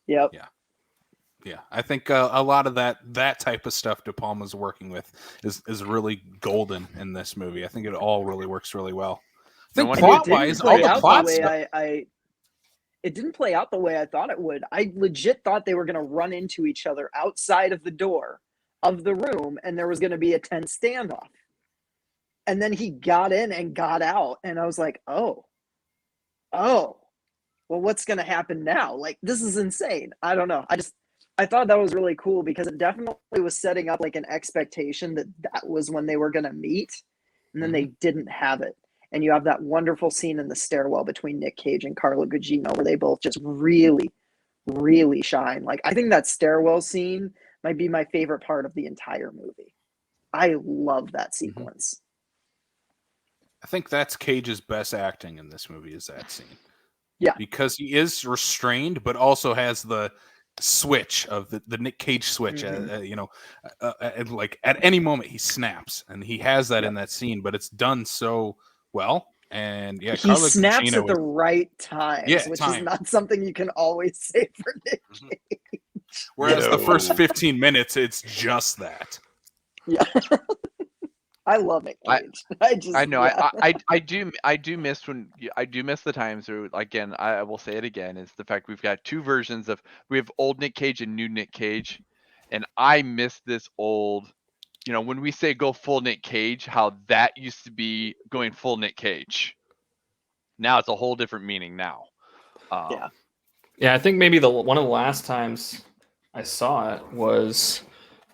Yep. Yeah. I think a lot of that type of stuff De Palma's working with is really golden in this movie. I think it all really works really well. I think plot-wise, all the plot stuff... It didn't play out the way I thought it would. I legit thought they were going to run into each other outside of the door of the room, and there was going to be a tense standoff. And then he got in and got out, and I was like, oh, well, what's going to happen now? Like, this is insane. I don't know. I thought that was really cool because it definitely was setting up like an expectation that was when they were going to meet, and then they didn't have it. And you have that wonderful scene in the stairwell between Nick Cage and Carla Gugino where they both just really, really shine. Like, I think that stairwell scene might be my favorite part of the entire movie. I love that sequence. I think that's Cage's best acting in this movie is that scene. Yeah. Because he is restrained, but also has the switch of the Nick Cage switch, and like at any moment he snaps, and he has that in that scene, but it's done so well. And he Carla snaps Gugino at the right time, which is not something you can always say for Nick Cage. Whereas the first 15 minutes, it's just that. Yeah. I love it, Cage. I know. I do miss the times where, again, I will say it again, is the fact we've got two versions of, we have old Nick Cage and new Nick Cage, and I miss this old, when we say go full Nick Cage, how that used to be going full Nick Cage. Now it's a whole different meaning now. Yeah, I think maybe one of the last times I saw it was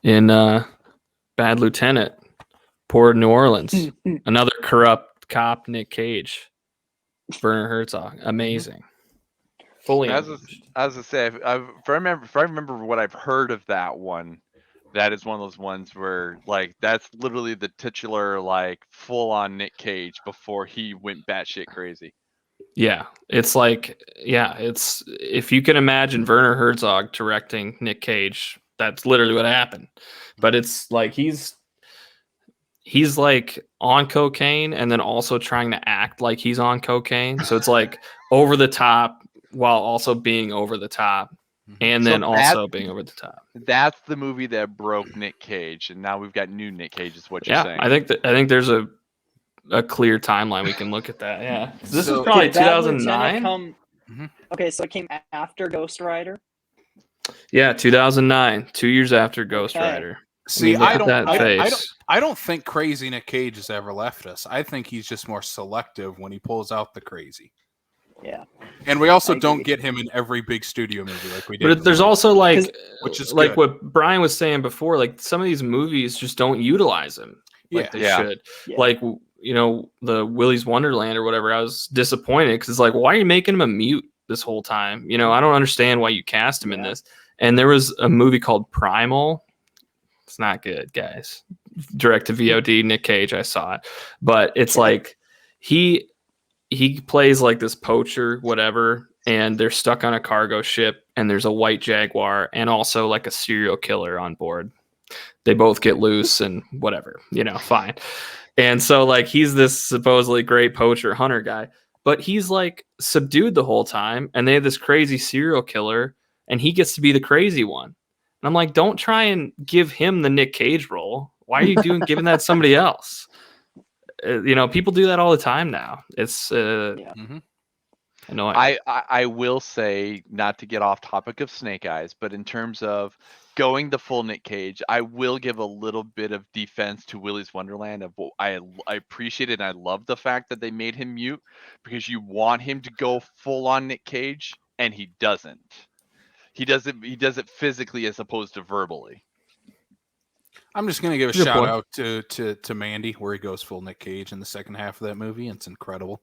in Bad Lieutenant, Port New Orleans. Another corrupt cop, Nick Cage. Werner Herzog. Amazing. Fully. As I say, if I remember what I've heard of that one, that is one of those ones where, like, that's literally the titular, like, full-on Nick Cage before he went batshit crazy. Yeah, it's like, it's, if you can imagine Werner Herzog directing Nick Cage, that's literally what happened. But it's like he's like on cocaine and then also trying to act like he's on cocaine. So it's like over the top while also being over the top. And then also being over the top. That's the movie that broke Nick Cage, and now we've got new Nick Cage. Is what you're saying? I think there's a clear timeline we can look at that. Yeah, this is probably 2009. Okay, so it came after Ghost Rider. Yeah, 2009, 2 years after Ghost Rider. See, I don't think crazy Nick Cage has ever left us. I think he's just more selective when he pulls out the crazy. Yeah. And we also don't get him in every big studio movie like we did. But there's also which is like good. what Brian was saying before, like some of these movies just don't utilize him like they should. Yeah. Like, the Willy's Wonderland or whatever, I was disappointed because it's like, why are you making him a mute this whole time? I don't understand why you cast him in this. And there was a movie called Primal. It's not good, guys. Direct to VOD, Nick Cage, I saw it. But it's like he plays like this poacher, whatever, and they're stuck on a cargo ship, and there's a white Jaguar and also like a serial killer on board. They both get loose and whatever, fine. And so like he's this supposedly great poacher hunter guy, but he's like subdued the whole time, and they have this crazy serial killer, and he gets to be the crazy one. And I'm like, don't try and give him the Nick Cage role. Why are you giving that to somebody else? People do that all the time now. It's annoying. I will say, not to get off topic of Snake Eyes, but in terms of going the full Nick Cage, I will give a little bit of defense to Willy's Wonderland. I appreciate it, and I love the fact that they made him mute, because you want him to go full on Nick Cage, and he doesn't. He does it physically as opposed to verbally. I'm just gonna give a shout out to Mandy, where he goes full Nick Cage in the second half of that movie. It's incredible.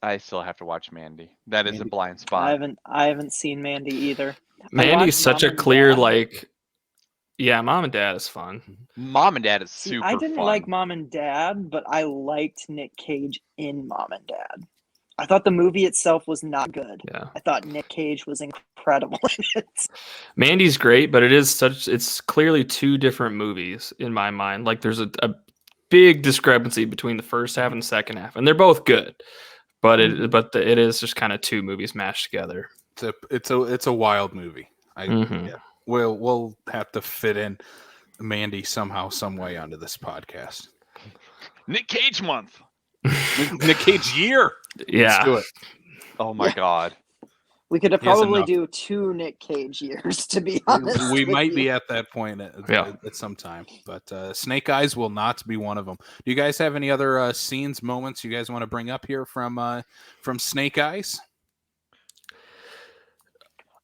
I still have to watch Mandy. That is a blind spot. I haven't seen Mandy either. Mandy's such a clear Mom and Dad is fun. Mom and Dad is super fun. I didn't like Mom and Dad, but I liked Nick Cage in Mom and Dad. I thought the movie itself was not good. Yeah. I thought Nick Cage was incredible in it. Mandy's great, but it's clearly two different movies in my mind. Like there's a big discrepancy between the first half and the second half, and they're both good, but it is just kind of two movies mashed together. It's a wild movie. We'll have to fit in Mandy somehow, some way onto this podcast. Nick Cage month. Nick Cage year. Yeah. Let's do it. Oh my God. We could have probably do 2 Nick Cage years, to be honest. We might be at that point at some time, but Snake Eyes will not be one of them. Do you guys have any other scenes, moments you guys want to bring up here from Snake Eyes?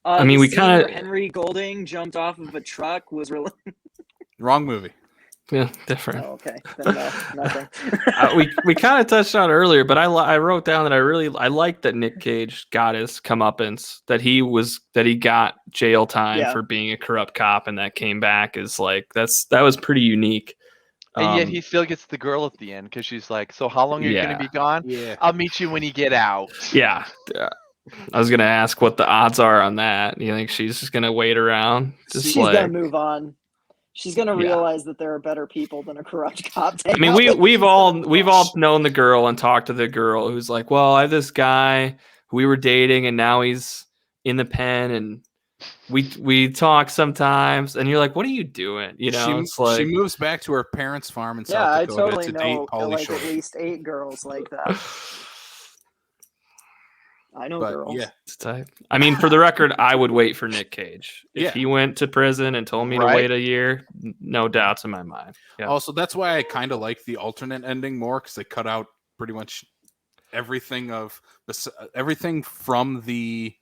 I mean, we kind of Henry Golding jumped off of a truck was really wrong movie. Yeah, different. Oh, okay, then no, nothing. we kind of touched on it earlier, but I wrote down that I like that Nick Cage got his comeuppance, that he got jail time for being a corrupt cop, and that came back is like that was pretty unique. And yet he still gets the girl at the end because she's like, "So how long are you going to be gone? Yeah, I'll meet you when you get out." Yeah. I was gonna ask what the odds are on that. You think she's just gonna wait around? She's gonna move on. She's gonna realize that there are better people than a corrupt cop. I mean, we've all known the girl and talked to the girl who's like, well, I have this guy who we were dating and now he's in the pen and we talk sometimes, and you're like, what are you doing? She moves back to her parents' farm in South Dakota to date know Pauly Shore. At least 8 girls like that. I know girls. Yeah. I mean, for the record, I would wait for Nick Cage. If he went to prison and told me to wait a year, no doubts in my mind. Yeah. Also, that's why I kind of like the alternate ending more, because they cut out pretty much everything from the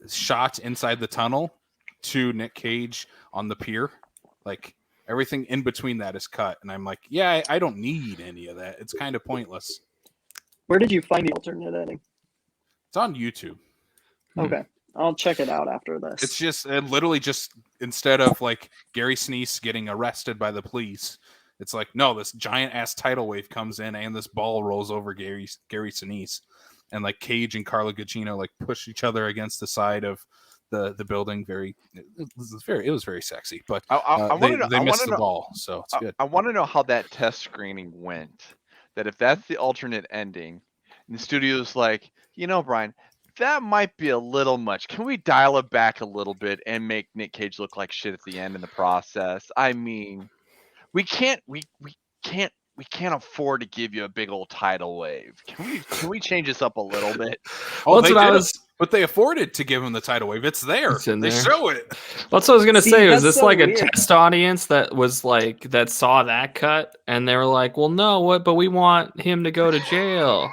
shot inside the tunnel to Nick Cage on the pier. Like everything in between that is cut, and I'm like, I don't need any of that. It's kind of pointless. Where did you find the alternate ending? It's on YouTube. Okay. I'll check it out after this. It's just literally just instead of like Gary Sinise getting arrested by the police, it's like, no, this giant ass tidal wave comes in and this ball rolls over Gary Sinise, and like Cage and Carla Gugino like push each other against the side of the building. It was very sexy, but they missed the ball, so it's good. I want to know how that test screening went. That if that's the alternate ending, and the studio's like, Brian, that might be a little much. Can we dial it back a little bit and make Nick Cage look like shit at the end in the process? I mean, we can't we can't afford to give you a big old tidal wave. Can we change this up a little bit? Oh, that's what I was. But they afforded to give him the tidal wave. It's there. They show it. That's what I was gonna say. Was this so like weird. A test audience that was like that saw that cut and they were like, "Well, no, what? But we want him to go to jail."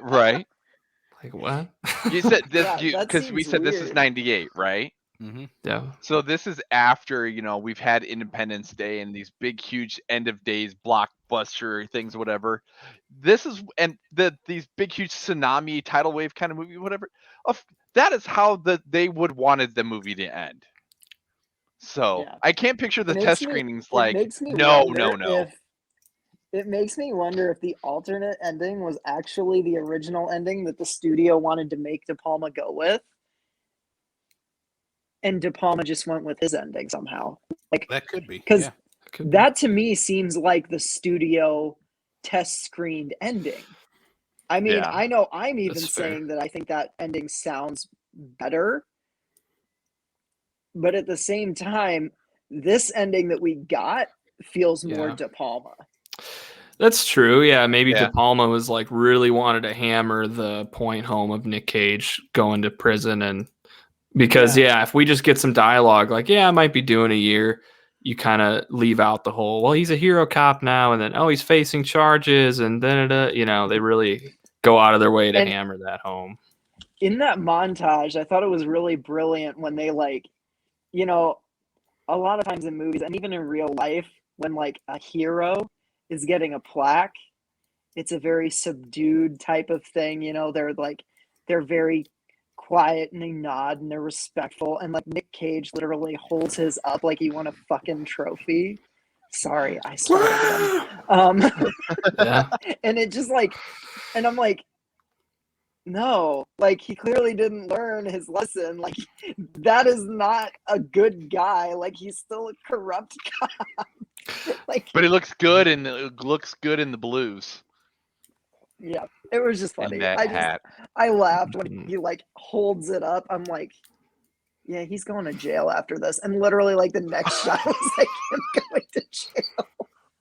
Right. Like what? You said this because we said weird. This is 98, right? Mm-hmm. Yeah. So this is after we've had Independence Day and these big, huge end of days blockbuster things, whatever. This is these big, huge tsunami tidal wave kind of movie, whatever. That is how they would wanted the movie to end. So I can't picture the test screenings like no. It makes me wonder if the alternate ending was actually the original ending that the studio wanted to make De Palma go with. And De Palma just went with his ending somehow. Like that could be. Because that to me seems like the studio test screened ending. I mean, I know I'm even saying that I think that ending sounds better. But at the same time, this ending that we got feels more De Palma. That's true. Yeah, maybe De Palma was like really wanted to hammer the point home of Nick Cage going to prison, and because if we just get some dialogue, like I might be doing a year, you kind of leave out the whole. Well, he's a hero cop now, and then he's facing charges, and then they really go out of their way to hammer that home. In that montage, I thought it was really brilliant when they a lot of times in movies and even in real life, when like a hero is getting a plaque, it's a very subdued type of thing. They're very quiet and they nod and they're respectful. And like Nick Cage literally holds his up like he won a fucking trophy. Sorry, I started him. And it just and I'm like, no, like he clearly didn't learn his lesson. Like that is not a good guy. Like he's still a corrupt cop. But he looks good and it looks good in the blues. Yeah, it was just funny. Hat. I laughed when he holds it up. I'm like, yeah, he's going to jail after this. And literally the next shot was him going to jail.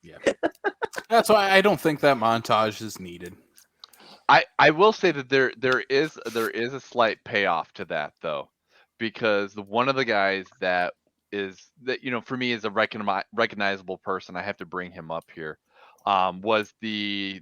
Yeah. That's why I don't think that montage is needed. I will say that there is a slight payoff to that though, because one of the guys that for me is a recognizable person, I have to bring him up here, was the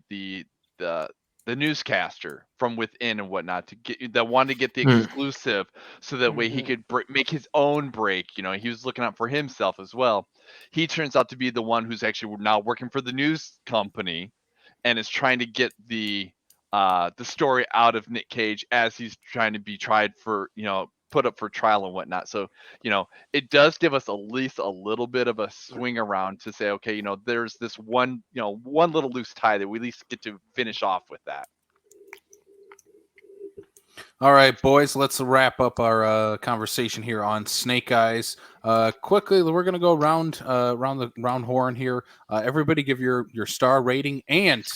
newscaster from Within and whatnot that wanted to get the exclusive so that way he could make his own break. He was looking out for himself as well. He turns out to be the one who's actually now working for the news company and is trying to get the story out of Nick Cage as he's trying to be tried for, put up for trial and whatnot. So, it does give us at least a little bit of a swing around to say, okay, there's this one little loose tie that we at least get to finish off with that. All right, boys, let's wrap up our conversation here on Snake Eyes. Quickly, we're going to go around the round horn here. Everybody give your star rating, and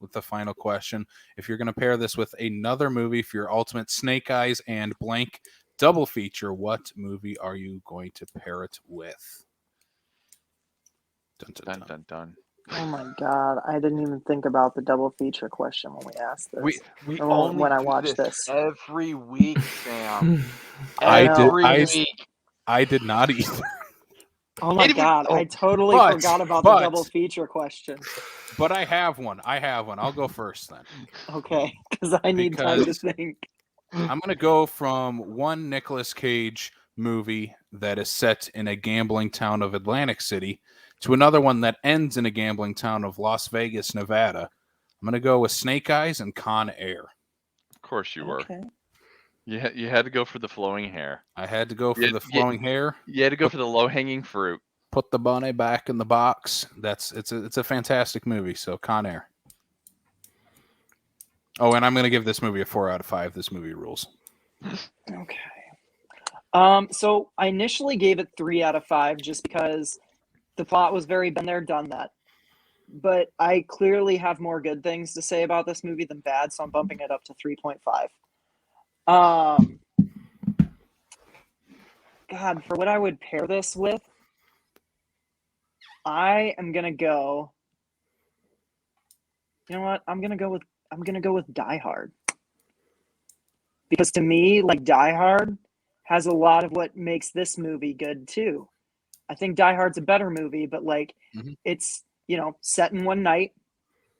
with the final question, if you're going to pair this with another movie for your ultimate Snake Eyes and blank double feature, what movie are you going to pair it with? Dun, dun, dun, dun. Oh my god, I didn't even think about the double feature question when we asked this. We only when I watched this every week, Sam. I did not either. Oh my god, I totally forgot about the double feature question. But I have one. I'll go first then. Okay, because I need time to think. I'm going to go from one Nicolas Cage movie that is set in a gambling town of Atlantic City to another one that ends in a gambling town of Las Vegas, Nevada. I'm going to go with Snake Eyes and Con Air. Of course you were. You had to go for the flowing hair. I had to go for the flowing hair. You had to go for the low-hanging fruit. Put the bunny back in the box. It's a fantastic movie. So Con Air. Oh, and I'm going to give this movie a 4 out of 5. This movie rules. Okay. So I initially gave it 3 out of 5 just because the plot was very been there, done that. But I clearly have more good things to say about this movie than bad, so I'm bumping it up to 3.5. God, for what I would pair this with, I am gonna go. You know what? I'm gonna go with Die Hard. Because to me, like, Die Hard has a lot of what makes this movie good too. I think Die Hard's a better movie, but like it's, set in one night.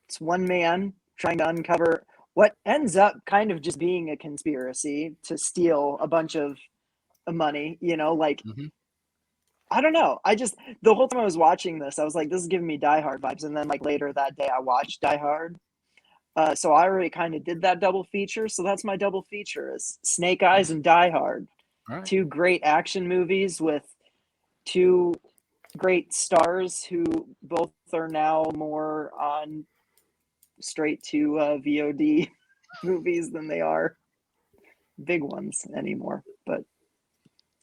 It's one man trying to uncover what ends up kind of just being a conspiracy to steal a bunch of money, I don't know. The whole time I was watching this, I was like, this is giving me Die Hard vibes. And then like later that day I watched Die Hard. So I already kind of did that double feature. So that's my double feature is Snake Eyes and Die Hard. Right. Two great action movies with two great stars who both are now more on straight to VOD movies than they are big ones anymore. But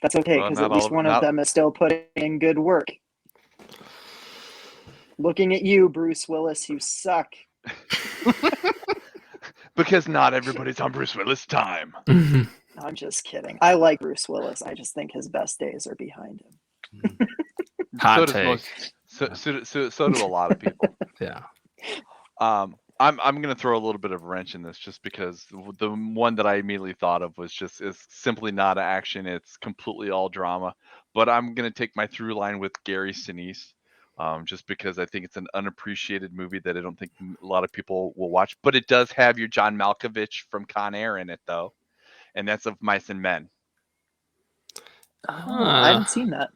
that's okay because at least one of them is still putting in good work. Looking at you, Bruce Willis, you suck. Because not everybody's on Bruce Willis time. I'm just kidding. I like Bruce Willis. I just think his best days are behind him. Hot take. So do a lot of people. Yeah. I'm gonna throw a little bit of a wrench in this just because the one that I immediately thought of was is simply not action. It's completely all drama. But I'm gonna take my through line with Gary Sinise. Just because I think it's an unappreciated movie that I don't think a lot of people will watch. But it does have your John Malkovich from Con Air in it, though. And that's Of Mice and Men. I haven't seen that.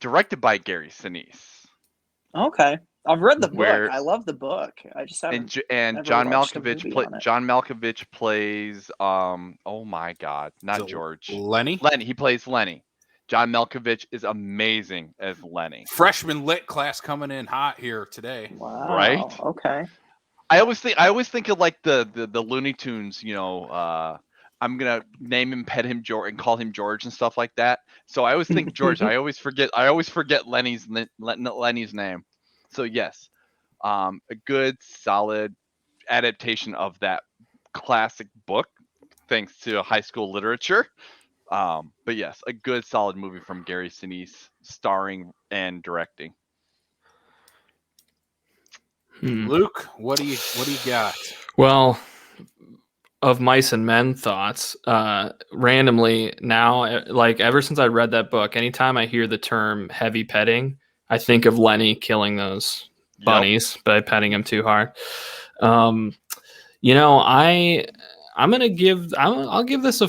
Directed by Gary Sinise. Okay. I've read the book. I love the book. I just haven't. And John Malkovich plays oh my God, not George. Lenny. He plays Lenny. John Malkovich is amazing as Lenny. Freshman lit class coming in hot here today. Wow. Right? Okay. I always think of like the Looney Tunes, I'm gonna name him, pet him George, and call him George and stuff like that. So I always think George. I always forget Lenny's name. So yes, a good solid adaptation of that classic book, thanks to high school literature. But yes, a good solid movie from Gary Sinise, starring and directing. Luke, what do you got? Well, Of Mice and Men thoughts. Randomly now, like ever since I read that book, anytime I hear the term heavy petting, I think of Lenny killing those bunnies by petting him too hard. I'll give this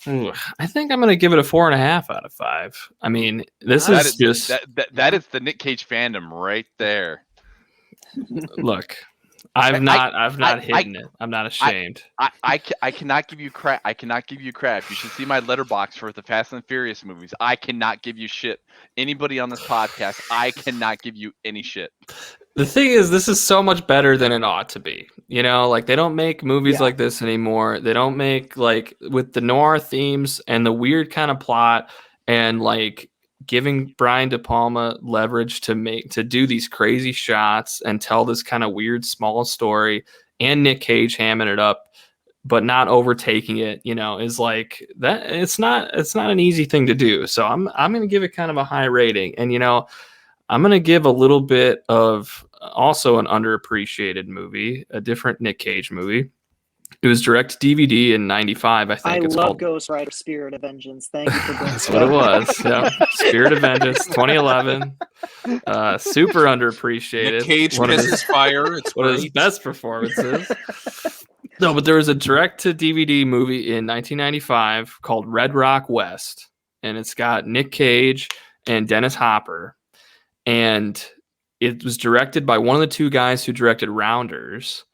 I think I'm going to give it a 4.5 out of 5. I mean, that is the Nick Cage fandom right there. Look, I've not hidden it. I'm not ashamed. I cannot give you crap. You should see my letterbox for the Fast and Furious movies. I cannot give you shit. Anybody on this podcast, I cannot give you any shit. The thing is, this is so much better than it ought to be. Like they don't make movies like this anymore. They don't make like with the noir themes and the weird kind of plot and like giving Brian De Palma leverage to do these crazy shots and tell this kind of weird small story, and Nick Cage hamming it up, but not overtaking it, is like that. It's not an easy thing to do. So I'm going to give it kind of a high rating. And, I'm going to give a little bit of also an underappreciated movie, a different Nick Cage movie. It was direct DVD in 95, I think. I love Ghost Rider Spirit of Vengeance. Thank you for bringing That's what it was. Yeah. Spirit of Vengeance, 2011. Super underappreciated. Nick Cage misses fire. It's one of his best performances. No, but there was a direct-to-DVD movie in 1995 called Red Rock West, and it's got Nick Cage and Dennis Hopper. And it was directed by one of the two guys who directed Rounders.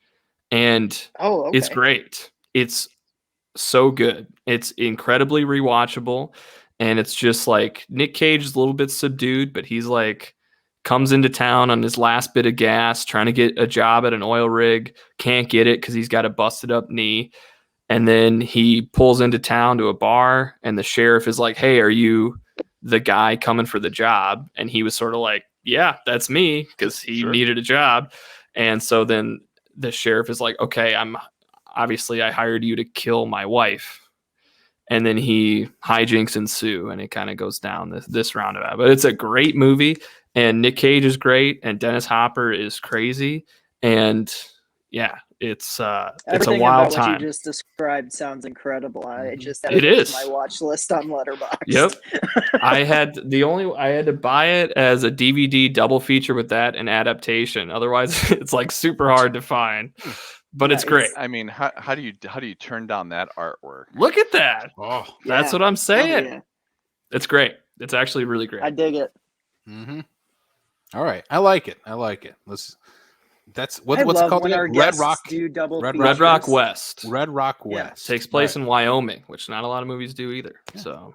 And It's great. It's so good. It's incredibly rewatchable. And it's just like Nick Cage is a little bit subdued, but he's like comes into town on his last bit of gas, trying to get a job at an oil rig, can't get it because he's got a busted up knee. And then he pulls into town to a bar, and the sheriff is like, "Hey, are you the guy coming for the job?" And he was sort of like, "Yeah, that's me," because he needed a job. And so then the sheriff is like, "Okay, I hired you to kill my wife." and then hijinks ensue, and it kind of goes down this roundabout. But it's a great movie, and Nick Cage is great, and Dennis Hopper is crazy, and yeah, it's a wild time. What you just described sounds incredible. I just added it to my watch list on Letterboxd. Yep. I had to buy it as a DVD double feature with that and adaptation. Otherwise, it's like super hard to find. But it's great. I mean, how do you turn down that artwork? Look at that. Oh, that's what I'm saying. Yeah. It's great. It's actually really great. I dig it. Mm-hmm. All right, I like it. That's what's it called again? Red Rock West. Red Rock West takes place in Wyoming, which not a lot of movies do either. Yeah. So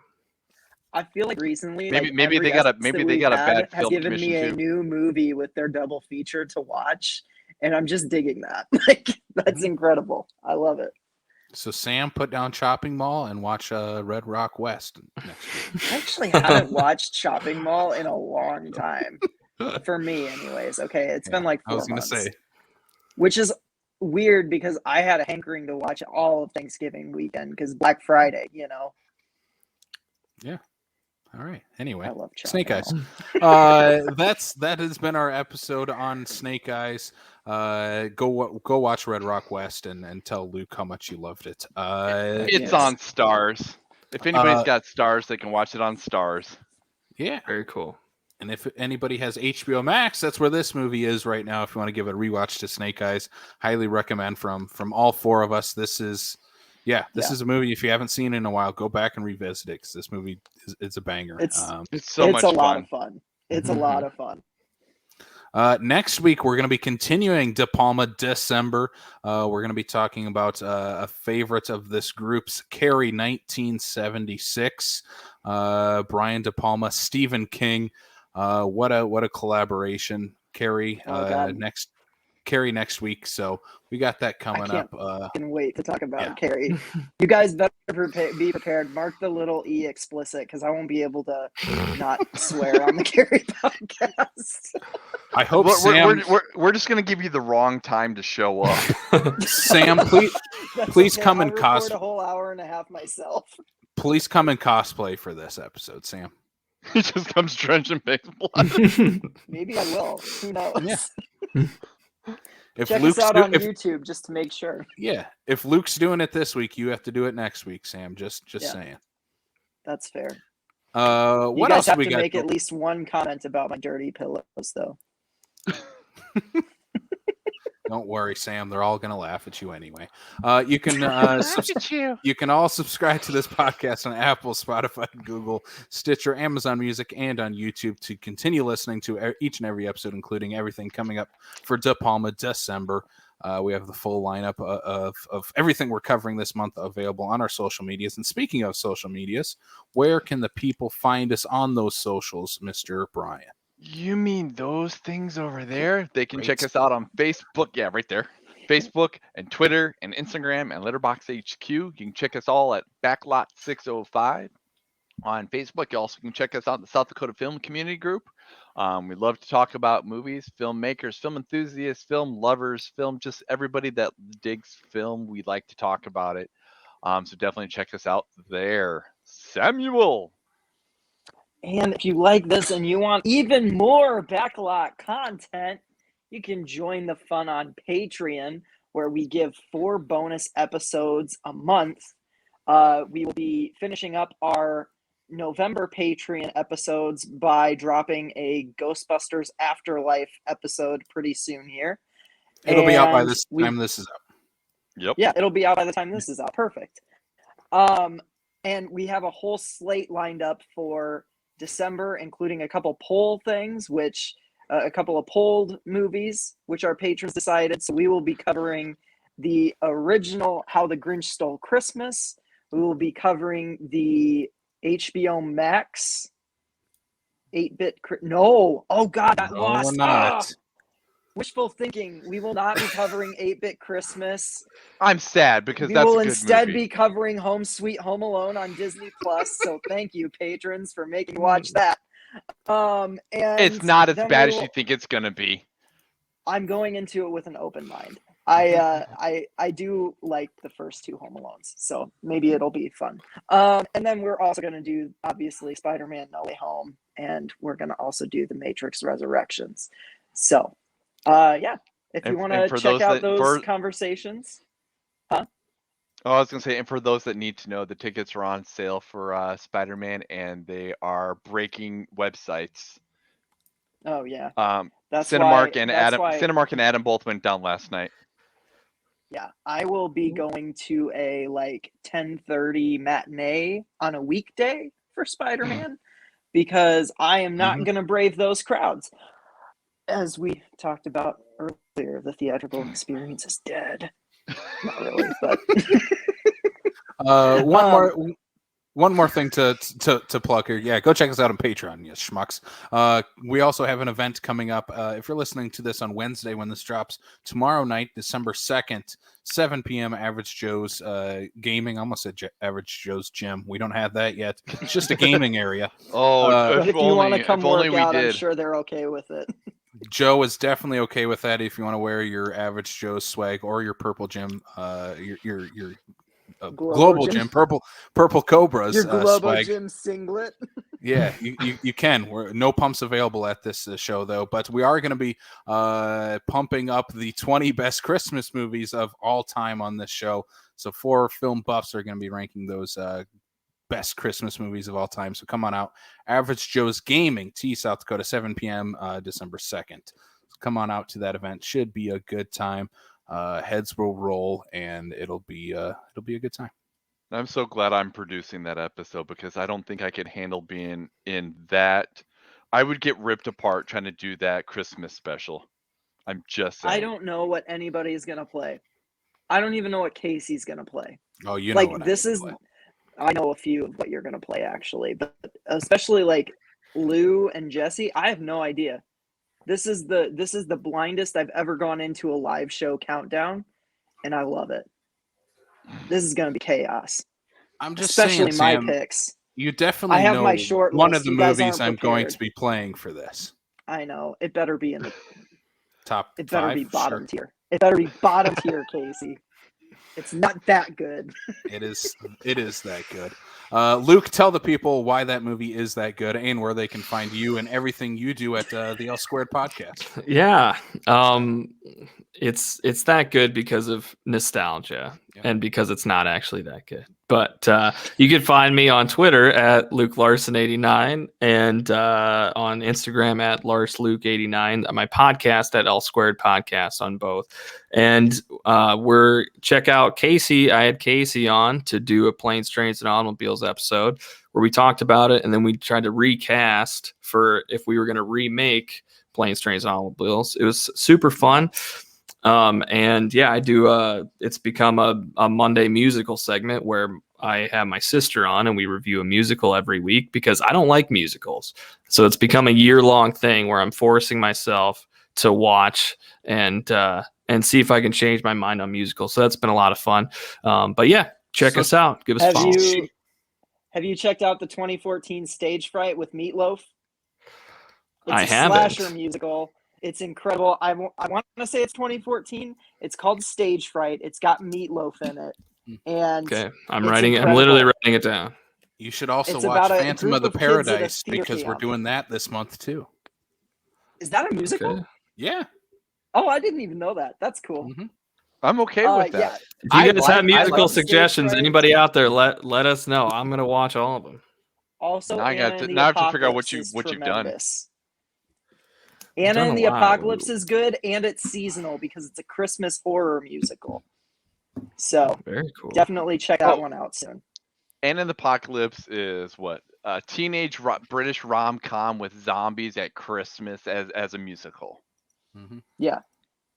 I feel like recently, maybe they got a bad has given me a new movie with their double feature to watch, and I'm just digging that. Like that's incredible. I love it. So Sam, put down Chopping Mall and watch Red Rock West next week. I actually haven't watched Chopping Mall in a long time. For me, anyways. Okay, it's been like 4 months. I was going to say. Which is weird because I had a hankering to watch all of Thanksgiving weekend because Black Friday, you know. Yeah. All right. Anyway, I love Snake Eyes. That has been our episode on Snake Eyes. Go watch Red Rock West and tell Luke how much you loved it. It's on Stars. If anybody's got Stars, they can watch it on Stars. Yeah. Very cool. And if anybody has HBO Max, that's where this movie is right now. If you want to give it a rewatch to Snake Eyes, highly recommend from all four of us. This is a movie. If you haven't seen it in a while, go back and revisit it because this movie is a banger. It's much a lot of fun. It's a lot of fun. Next week, we're going to be continuing De Palma December. We're going to be talking about a favorite of this group's, Carrie 1976. Brian De Palma, Stephen King. What a collaboration. Carrie next week. So we got that coming up. I can wait to talk about Carrie. You guys better be prepared. Mark the little E explicit because I won't be able to not swear on the Carrie podcast. I hope we're just gonna give you the wrong time to show up. Sam, please come and cosplay. A whole hour and a half myself. Please come and cosplay for this episode, Sam. He just comes drenched in base blood. Maybe I will. Who knows? Yeah. If Check Luke's us out on YouTube just to make sure. Yeah. If Luke's doing it this week, you have to do it next week, Sam. Just saying. That's fair. What else have we to got? Make at least one comment about my dirty pillows, though. Don't worry, Sam. They're all gonna laugh at you anyway. You can you can all subscribe to this podcast on Apple, Spotify, Google, Stitcher, Amazon Music, and on YouTube to continue listening to each and every episode, including everything coming up for De Palma December. We have the full lineup of everything we're covering this month available on our social medias. And speaking of social medias, where can the people find us on those socials, Mr. Brian? You mean those things over there? They can check us out on Facebook. Yeah, right there. Facebook and Twitter and Instagram and Letterboxd HQ. You can check us all at Backlot 605 on Facebook. You also can check us out in the South Dakota Film Community Group. We love to talk about movies, filmmakers, film enthusiasts, film lovers, just everybody that digs film. We like to talk about it. So definitely check us out there. Samuel. And if you like this and you want even more Backlot content, you can join the fun on Patreon, where we give 4 bonus episodes a month. We will be finishing up our November Patreon episodes by dropping a Ghostbusters Afterlife episode pretty soon here. It'll be out by this time this is out. Yep. Yeah, it'll be out by the time this is out. Perfect. And we have a whole slate lined up for December, including a couple poll things, a couple of polled movies, which our patrons decided. So we will be covering the original How the Grinch Stole Christmas. We will be covering the HBO Max 8-bit. No. Oh, God, that lost. We're not. Wishful thinking. We will not be covering 8-bit Christmas. I'm sad because we that's will a good instead movie. be covering Home Sweet Home Alone on Disney Plus. So thank you, patrons, for making me watch that. And it's not as bad as you think it's gonna be. I'm going into it with an open mind. I do like the first 2 Home Alones, so maybe it'll be fun. And then we're also going to do, obviously, Spider-Man No Way Home, and we're going to also do The Matrix Resurrections. So, if you want to check out those conversations. Huh? Oh, I was going to say, and for those that need to know, the tickets are on sale for Spider-Man, and they are breaking websites. Oh, yeah. Cinemark and Adam both went down last night. Yeah, I will be going to a 10:30 matinee on a weekday for Spider-Man because I am not going to brave those crowds. As we talked about earlier, the theatrical experience is dead. Not really, but One more thing to plug here. Yeah, go check us out on Patreon, you schmucks. We also have an event coming up. If you're listening to this on Wednesday when this drops, tomorrow night, December 2nd, 7 p.m., Average Joe's Gaming. I almost said Average Joe's Gym. We don't have that yet. It's just a gaming area. If you want to come work out, I'm sure they're okay with it. Joe is definitely okay with that if you want to wear your Average Joe's swag or your Purple Gym, your Global Gym, purple Cobras. Your Global Gym singlet. Yeah, you can. No pumps available at this show though, but we are going to be pumping up the 20 best Christmas movies of all time on this show. So 4 film buffs are going to be ranking those best Christmas movies of all time. So come on out. Average Joe's Gaming, South Dakota, 7 p.m. December 2nd. So come on out to that event. Should be a good time. Heads will roll, and it'll be a good time. I'm so glad I'm producing that episode because I don't think I could handle being in that. I would get ripped apart trying to do that Christmas special. I'm just saying. I don't know what anybody's gonna play. I don't even know what Casey's gonna play. Oh, you know what this is. Play. I know a few of what you're gonna play actually, but especially Lou and Jesse, I have no idea. This is the blindest I've ever gone into a live show countdown, and I love it. This is going to be chaos. I'm just especially saying, my picks. You definitely I have know my short one list. of the movies I'm going to be playing for this. I know. It better be in the top 5. It better be bottom tier. It better be bottom tier, Casey. It's not that good. It is that good. Luke, tell the people why that movie is that good and where they can find you and everything you do at the L Squared podcast. Yeah. It's that good because of nostalgia and because it's not actually that good. But you can find me on Twitter at Luke Larson 89 and on Instagram at LarsLuke89. My podcast at L Squared Podcast on both. And check out Casey. I had Casey on to do a Planes, Trains, and Automobiles episode where we talked about it, and then we tried to recast for if we were going to remake Planes, Trains, and Automobiles. It was super fun. And yeah, I do, it's become a Monday musical segment where I have my sister on and we review a musical every week because I don't like musicals. So it's become a year-long thing where I'm forcing myself to watch and see if I can change my mind on musicals. So that's been a lot of fun. But yeah, check us out. Give us a follow. Have you checked out the 2014 Stage Fright with Meatloaf? It's a slasher musical. It's incredible. I want to say it's 2014. It's called Stage Fright. It's got Meatloaf in it. And okay, I'm literally writing it down. You should also watch Phantom of the Paradise because we're doing that this month too. Is that a musical? Okay. Yeah. Oh, I didn't even know that. That's cool. Mm-hmm. I'm okay with that. Yeah. If you guys have musical suggestions, anybody out there, let us know. I'm gonna watch all of them. Also, now I have to figure out what you've done. Anna and the Apocalypse is good, and it's seasonal because it's a Christmas horror musical. So very cool. Definitely check that one out soon. Anna and the Apocalypse is what? A teenage British rom-com with zombies at Christmas as a musical. Mm-hmm. Yeah.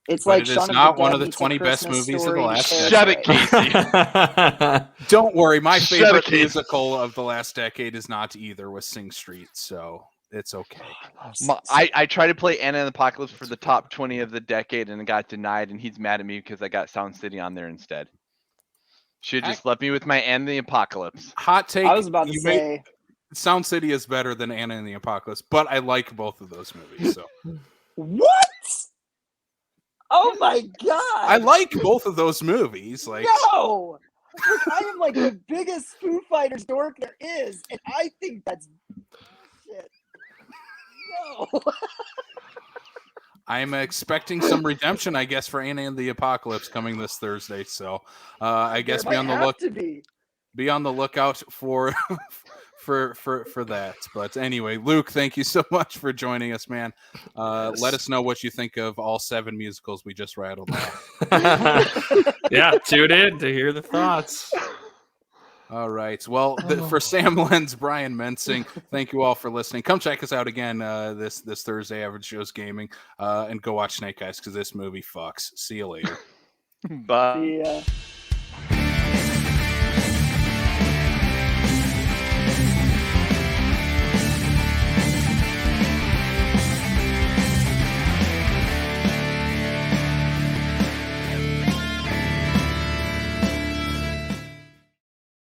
It's but it is not one of the 20 best movies of the last decade. Shut it, Casey. Don't worry. My favorite musical of the last decade is not either with Sing Street, so it's okay. I tried to play Anna and the Apocalypse for the top 20 of the decade and it got denied, and he's mad at me because I got Sound City on there instead. Should have just left me with my Anna and the Apocalypse. Hot take. I was about to say Sound City is better than Anna and the Apocalypse, but I like both of those movies. So what? Oh my god! I like both of those movies. Like, no, look, I am like the biggest Foo Fighters dork there is, and I think that's bullshit. No. I'm expecting some redemption, I guess, for Anna and the Apocalypse coming this Thursday. So, I guess be on the lookout for for that. But anyway, Luke, thank you so much for joining us, man. Yes. Let us know what you think of all 7 musicals we just rattled off. Yeah, tune in to hear the thoughts. All right. Well, for Sam Lenz, Brian Mensing, thank you all for listening. Come check us out again this Thursday, Average Joe's Gaming, and go watch Snake Eyes because this movie fucks. See you later. Bye. See ya.